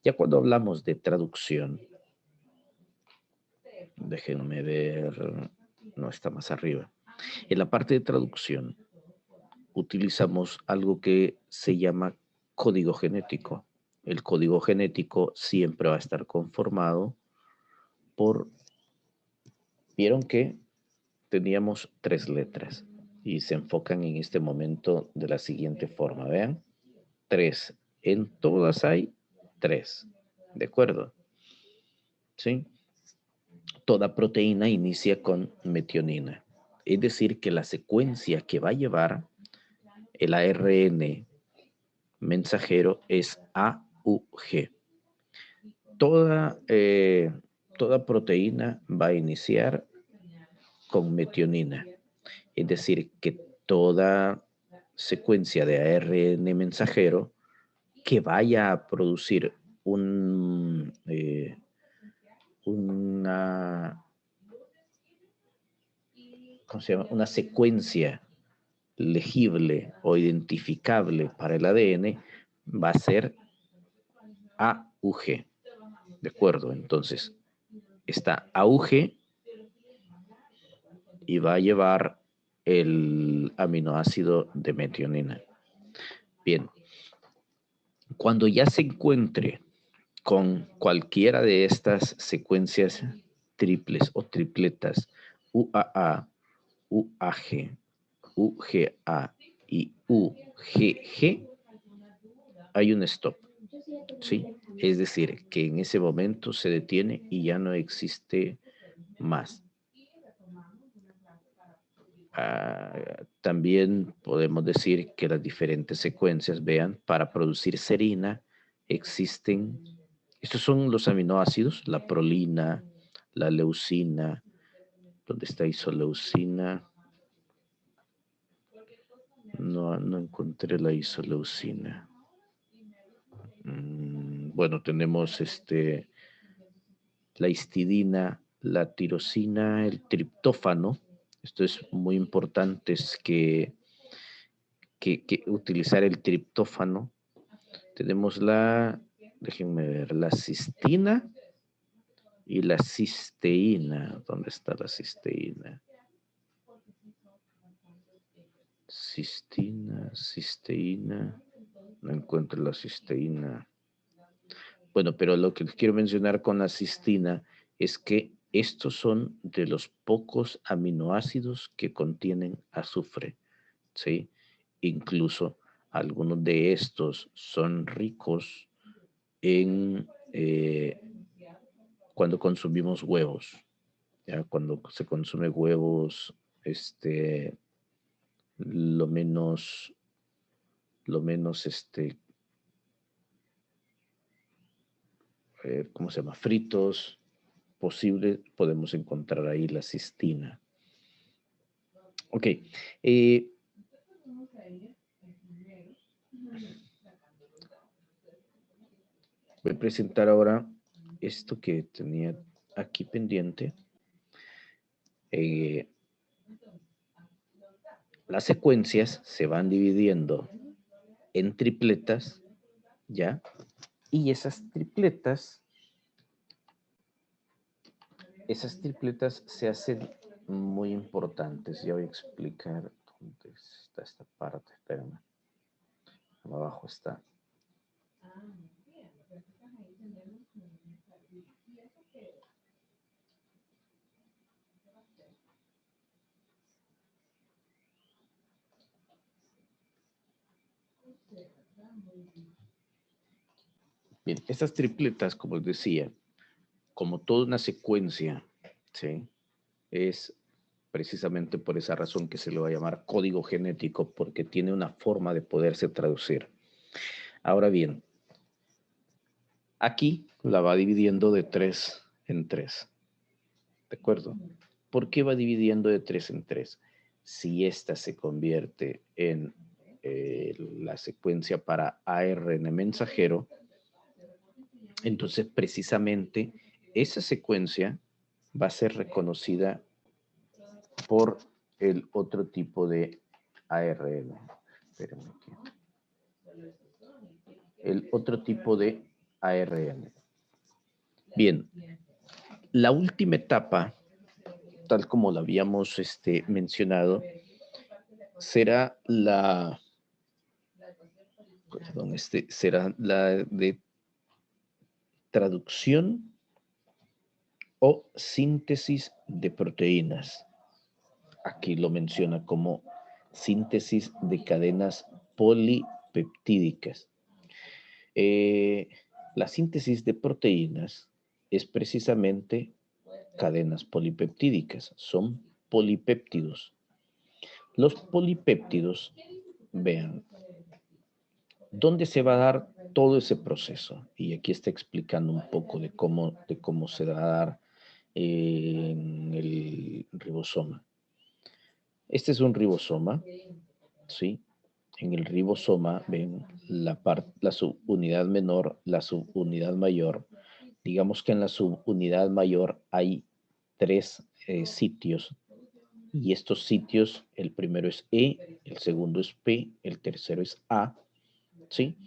Ya cuando hablamos de traducción, déjenme ver, no está más arriba. En la parte de traducción utilizamos algo que se llama código genético. El código genético siempre va a estar conformado por, vieron que teníamos 3 letras y se enfocan en este momento de la siguiente forma, vean, 3, en todas hay 3, ¿de acuerdo? ¿Sí? Toda proteína inicia con metionina, es decir, que la secuencia que va a llevar el ARN mensajero es AUG. Toda proteína va a iniciar con metionina, es decir, que toda secuencia de ARN mensajero que vaya a producir una, ¿cómo se llama? Una secuencia legible o identificable para el ADN va a ser AUG. ¿De acuerdo? Entonces, está AUG y va a llevar el aminoácido de metionina. Bien, cuando ya se encuentre con cualquiera de estas secuencias triples o tripletas, UAA, UAG, UGA y UGG, hay un stop. ¿Sí? Es decir, que en ese momento se detiene y ya no existe más. También podemos decir que las diferentes secuencias, vean, para producir serina existen, estos son los aminoácidos, la prolina, la leucina, ¿dónde está isoleucina? No encontré la isoleucina. Bueno, tenemos la histidina, la tirosina, el triptófano. Esto es muy importante, es que utilizar el triptófano. Tenemos déjenme ver, la cistina y la cisteína. ¿Dónde está la cisteína? Cisteína. No encuentro la cisteína. Bueno, pero lo que quiero mencionar con la cistina es que estos son de los pocos aminoácidos que contienen azufre, ¿sí? Incluso algunos de estos son ricos en cuando consumimos huevos, ¿ya? Cuando se consume huevos, lo menos, ¿cómo se llama? Fritos posible, podemos encontrar ahí la cistina. Ok. Voy a presentar ahora esto que tenía aquí pendiente. Las secuencias se van dividiendo en tripletas ¿ya? Y esas tripletas se hacen muy importantes. Ya voy a explicar dónde está esta parte. Espérame. Abajo está. Bien, estas tripletas, como les decía, como toda una secuencia, ¿sí? Es precisamente por esa razón que se le va a llamar código genético, porque tiene una forma de poderse traducir. Ahora bien, aquí la va dividiendo de 3 en 3. ¿De acuerdo? ¿Por qué va dividiendo de 3 en 3? Si esta se convierte en la secuencia para ARN mensajero, entonces precisamente esa secuencia va a ser reconocida por el otro tipo de ARN. Espérenme aquí. El otro tipo de ARN. Bien, la última etapa, tal como lo habíamos mencionado, será será la de traducción o síntesis de proteínas. Aquí lo menciona como síntesis de cadenas polipeptídicas. La síntesis de proteínas es precisamente cadenas polipeptídicas, son polipéptidos. Los polipéptidos, vean, ¿dónde se va a dar todo ese proceso? Y aquí está explicando un poco de cómo se va a dar en el ribosoma. Este es un ribosoma, ¿sí? En el ribosoma, ven, la subunidad menor, la subunidad mayor. Digamos que en la subunidad mayor hay 3 sitios. Y estos sitios, el primero es E, el segundo es P, el tercero es A, ¿sí?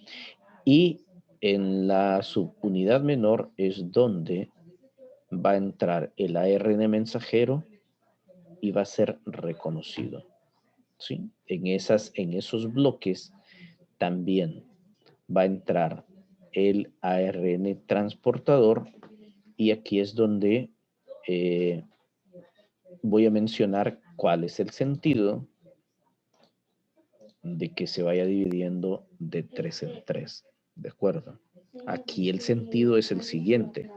Y en la subunidad menor es donde va a entrar el ARN mensajero y va a ser reconocido, ¿sí? En esos bloques también va a entrar el ARN transportador y aquí es donde voy a mencionar cuál es el sentido de que se vaya dividiendo de 3 en 3, ¿de acuerdo? Aquí el sentido es el siguiente.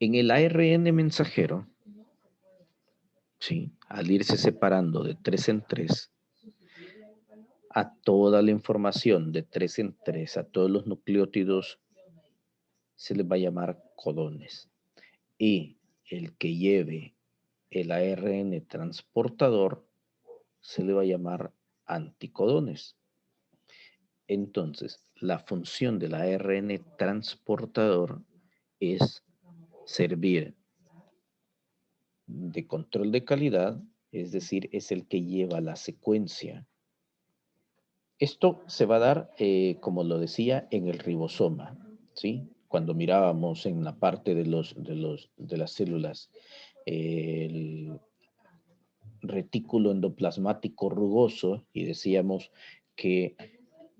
En el ARN mensajero, ¿sí? Al irse separando de 3 en 3, a toda la información de 3 en 3, a todos los nucleótidos, se les va a llamar codones. Y el que lleve el ARN transportador se le va a llamar anticodones. Entonces, la función del ARN transportador es servir de control de calidad, es decir, es el que lleva la secuencia. Esto se va a dar, como lo decía, en el ribosoma, ¿sí? Cuando mirábamos en la parte de las células, el retículo endoplasmático rugoso, y decíamos que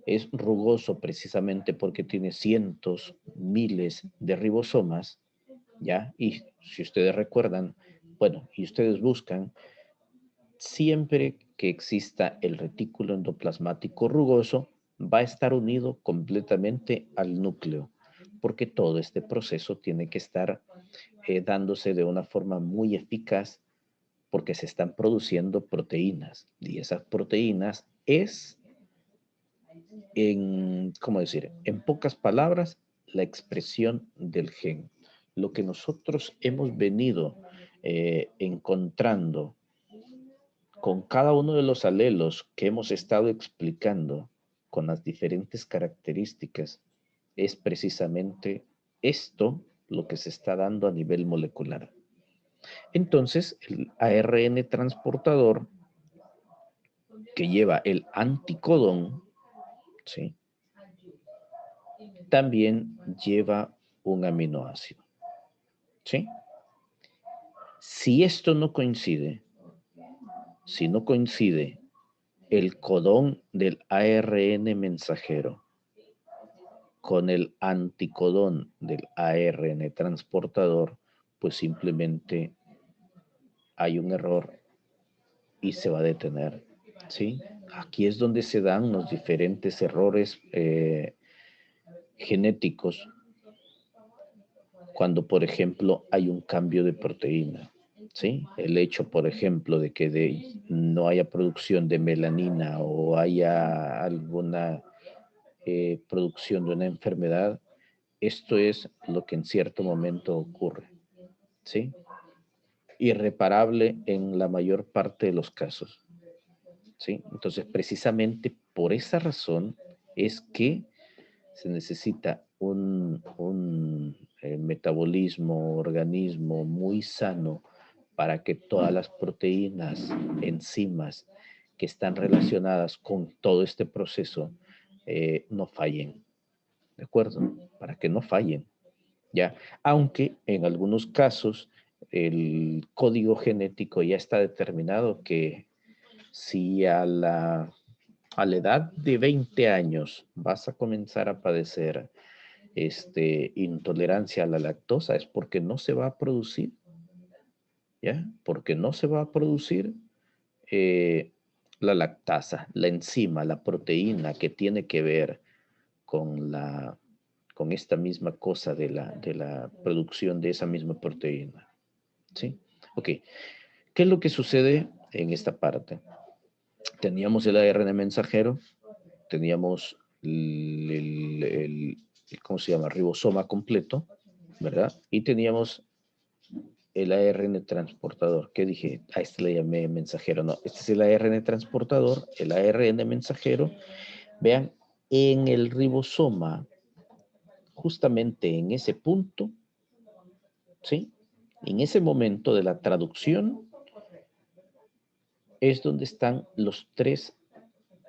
es rugoso precisamente porque tiene cientos, miles de ribosomas, ¿ya? Y si ustedes recuerdan, bueno, y ustedes buscan, siempre que exista el retículo endoplasmático rugoso, va a estar unido completamente al núcleo, porque todo este proceso tiene que estar dándose de una forma muy eficaz, porque se están produciendo proteínas, y esas proteínas es, ¿cómo decir? En pocas palabras, la expresión del gen. Lo que nosotros hemos venido encontrando con cada uno de los alelos que hemos estado explicando, con las diferentes características, es precisamente esto lo que se está dando a nivel molecular. Entonces, el ARN transportador que lleva el anticodón, ¿sí? También lleva un aminoácido, ¿sí? Si esto no coincide, si no coincide el codón del ARN mensajero con el anticodón del ARN transportador, pues simplemente hay un error y se va a detener, ¿sí? Aquí es donde se dan los diferentes errores genéticos cuando, por ejemplo, hay un cambio de proteína, ¿sí? El hecho, por ejemplo, de que no haya producción de melanina o haya alguna producción de una enfermedad, esto es lo que en cierto momento ocurre, ¿sí? Irreparable en la mayor parte de los casos, ¿sí? Entonces, precisamente por esa razón es que se necesita un metabolismo, organismo muy sano para que todas las proteínas, enzimas que están relacionadas con todo este proceso no fallen, ¿de acuerdo? Para que no fallen, ¿ya? Aunque en algunos casos el código genético ya está determinado que si a la edad de 20 años vas a comenzar a padecer intolerancia a la lactosa, es porque no se va a producir, ¿ya? Porque no se va a producir eh, la lactasa, la enzima, la proteína que tiene que ver con con esta misma cosa de la producción de esa misma proteína, ¿sí? Ok, ¿qué es lo que sucede en esta parte? Teníamos el ARN mensajero, teníamos ¿cómo se llama? Ribosoma completo, ¿verdad? Y teníamos el ARN transportador. ¿Qué dije? A este le llamé mensajero. No, este es el ARN transportador, el ARN mensajero. Vean, en el ribosoma, justamente en ese punto, ¿sí? En ese momento de la traducción es donde están los tres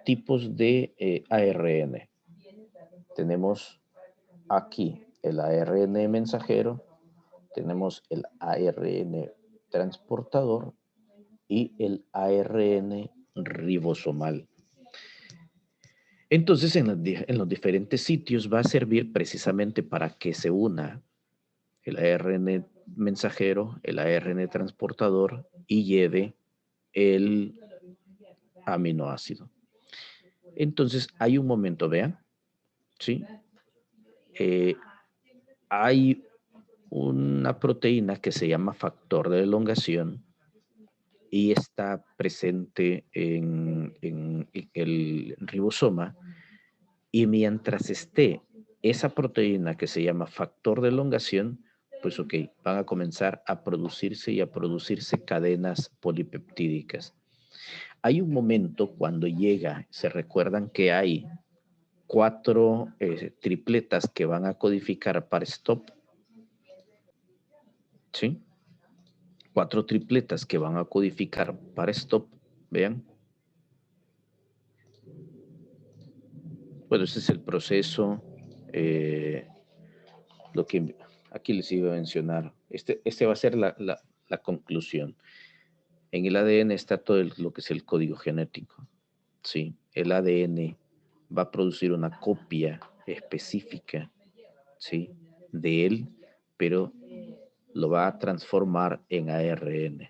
tipos de ARN. Tenemos aquí el ARN mensajero, tenemos el ARN transportador y el ARN ribosomal. Entonces, en los diferentes sitios va a servir precisamente para que se una el ARN mensajero, el ARN transportador y lleve el aminoácido. Entonces, hay un momento, vean, ¿sí? Hay una proteína que se llama factor de elongación y está presente en el ribosoma, y mientras esté esa proteína que se llama factor de elongación, pues ok, van a comenzar a producirse y a producirse cadenas polipeptídicas. Hay un momento cuando llega, se recuerdan que hay 4 tripletas que van a codificar para stop, ¿sí? 4 tripletas que van a codificar para stop, vean. Bueno, ese es el proceso, lo que aquí les iba a mencionar. Este va a ser la conclusión. En el ADN está todo lo que es el código genético, ¿sí? El ADN va a producir una copia específica, ¿sí? De él, pero lo va a transformar en ARN,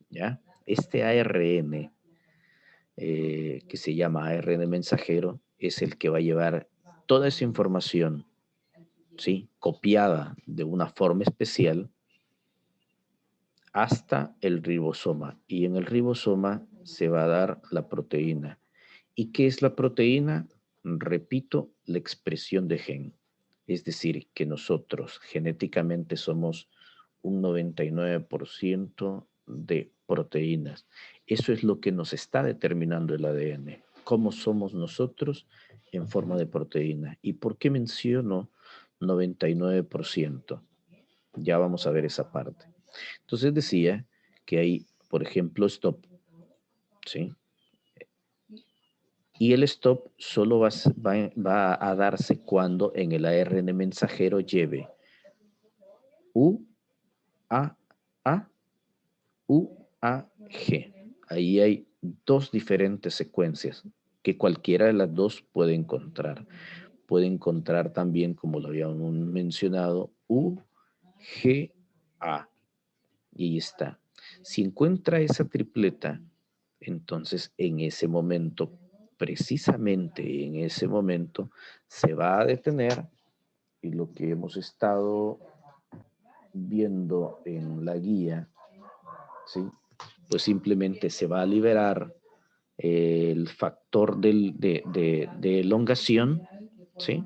¿ya? Este ARN, que se llama ARN mensajero, es el que va a llevar toda esa información, ¿sí? Copiada de una forma especial hasta el ribosoma. Y en el ribosoma se va a dar la proteína. ¿Y qué es la proteína? Repito, la expresión de gen. Es decir, que nosotros genéticamente somos un 99% de proteínas. Eso es lo que nos está determinando el ADN. ¿Cómo somos nosotros en forma de proteína? ¿Y por qué menciono 99%? Ya vamos a ver esa parte. Entonces decía que hay, por ejemplo, stop, ¿sí? Y el stop solo va a darse cuando en el ARN mensajero lleve U, A, A, U, A, G. Ahí hay dos diferentes secuencias que cualquiera de las dos puede encontrar. Puede encontrar también, como lo habíamos mencionado, U, G, A. Y ahí está. Si encuentra esa tripleta, entonces en ese momento, precisamente en ese momento, se va a detener y lo que hemos estado viendo en la guía, ¿sí? Pues simplemente se va a liberar el factor de elongación, ¿sí?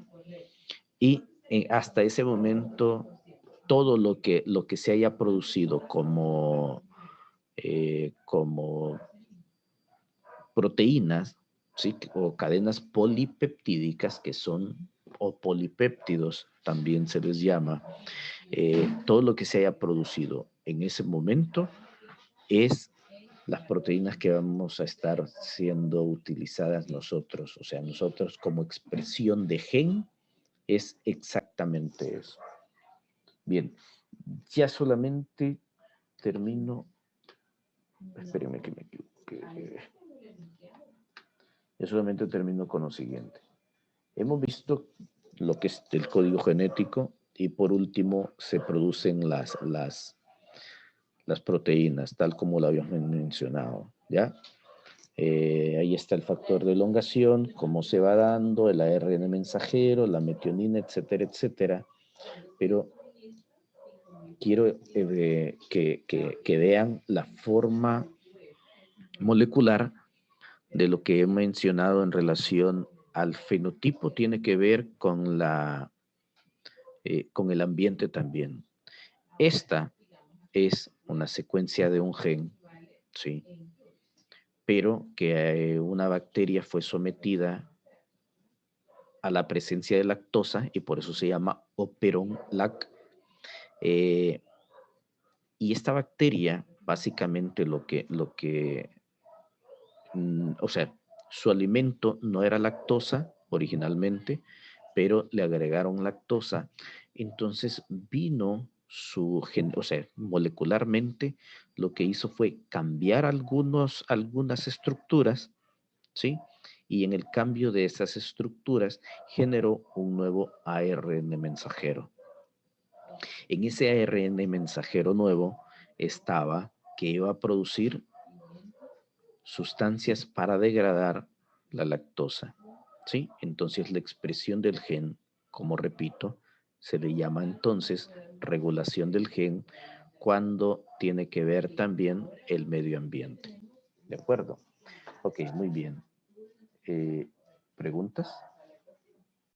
Y hasta ese momento, todo lo que se haya producido como proteínas, ¿sí? O cadenas polipeptídicas que son, o polipéptidos también se les llama, todo lo que se haya producido en ese momento es las proteínas que vamos a estar siendo utilizadas nosotros. O sea, nosotros como expresión de gen es exactamente eso. Bien, ya solamente termino. Espérenme que me equivoque. Ya solamente termino con lo siguiente. Hemos visto lo que es el código genético y por último se producen las proteínas, tal como lo habíamos mencionado, ¿ya? Ahí está el factor de elongación, cómo se va dando, el ARN mensajero, la metionina, etcétera, etcétera. Pero quiero que vean la forma molecular de lo que he mencionado en relación al fenotipo, tiene que ver con el ambiente también. Esta es una secuencia de un gen, ¿sí? Pero que una bacteria fue sometida a la presencia de lactosa y por eso se llama Operon lac. Y esta bacteria, básicamente o sea, su alimento no era lactosa originalmente, pero le agregaron lactosa. Entonces vino o sea, molecularmente lo que hizo fue cambiar algunas estructuras, ¿sí? Y en el cambio de esas estructuras generó un nuevo ARN mensajero. En ese ARN mensajero nuevo estaba que iba a producir sustancias para degradar la lactosa, ¿sí? Entonces la expresión del gen, como repito, se le llama entonces regulación del gen cuando tiene que ver también el medio ambiente. ¿De acuerdo? Ok, muy bien. ¿Preguntas?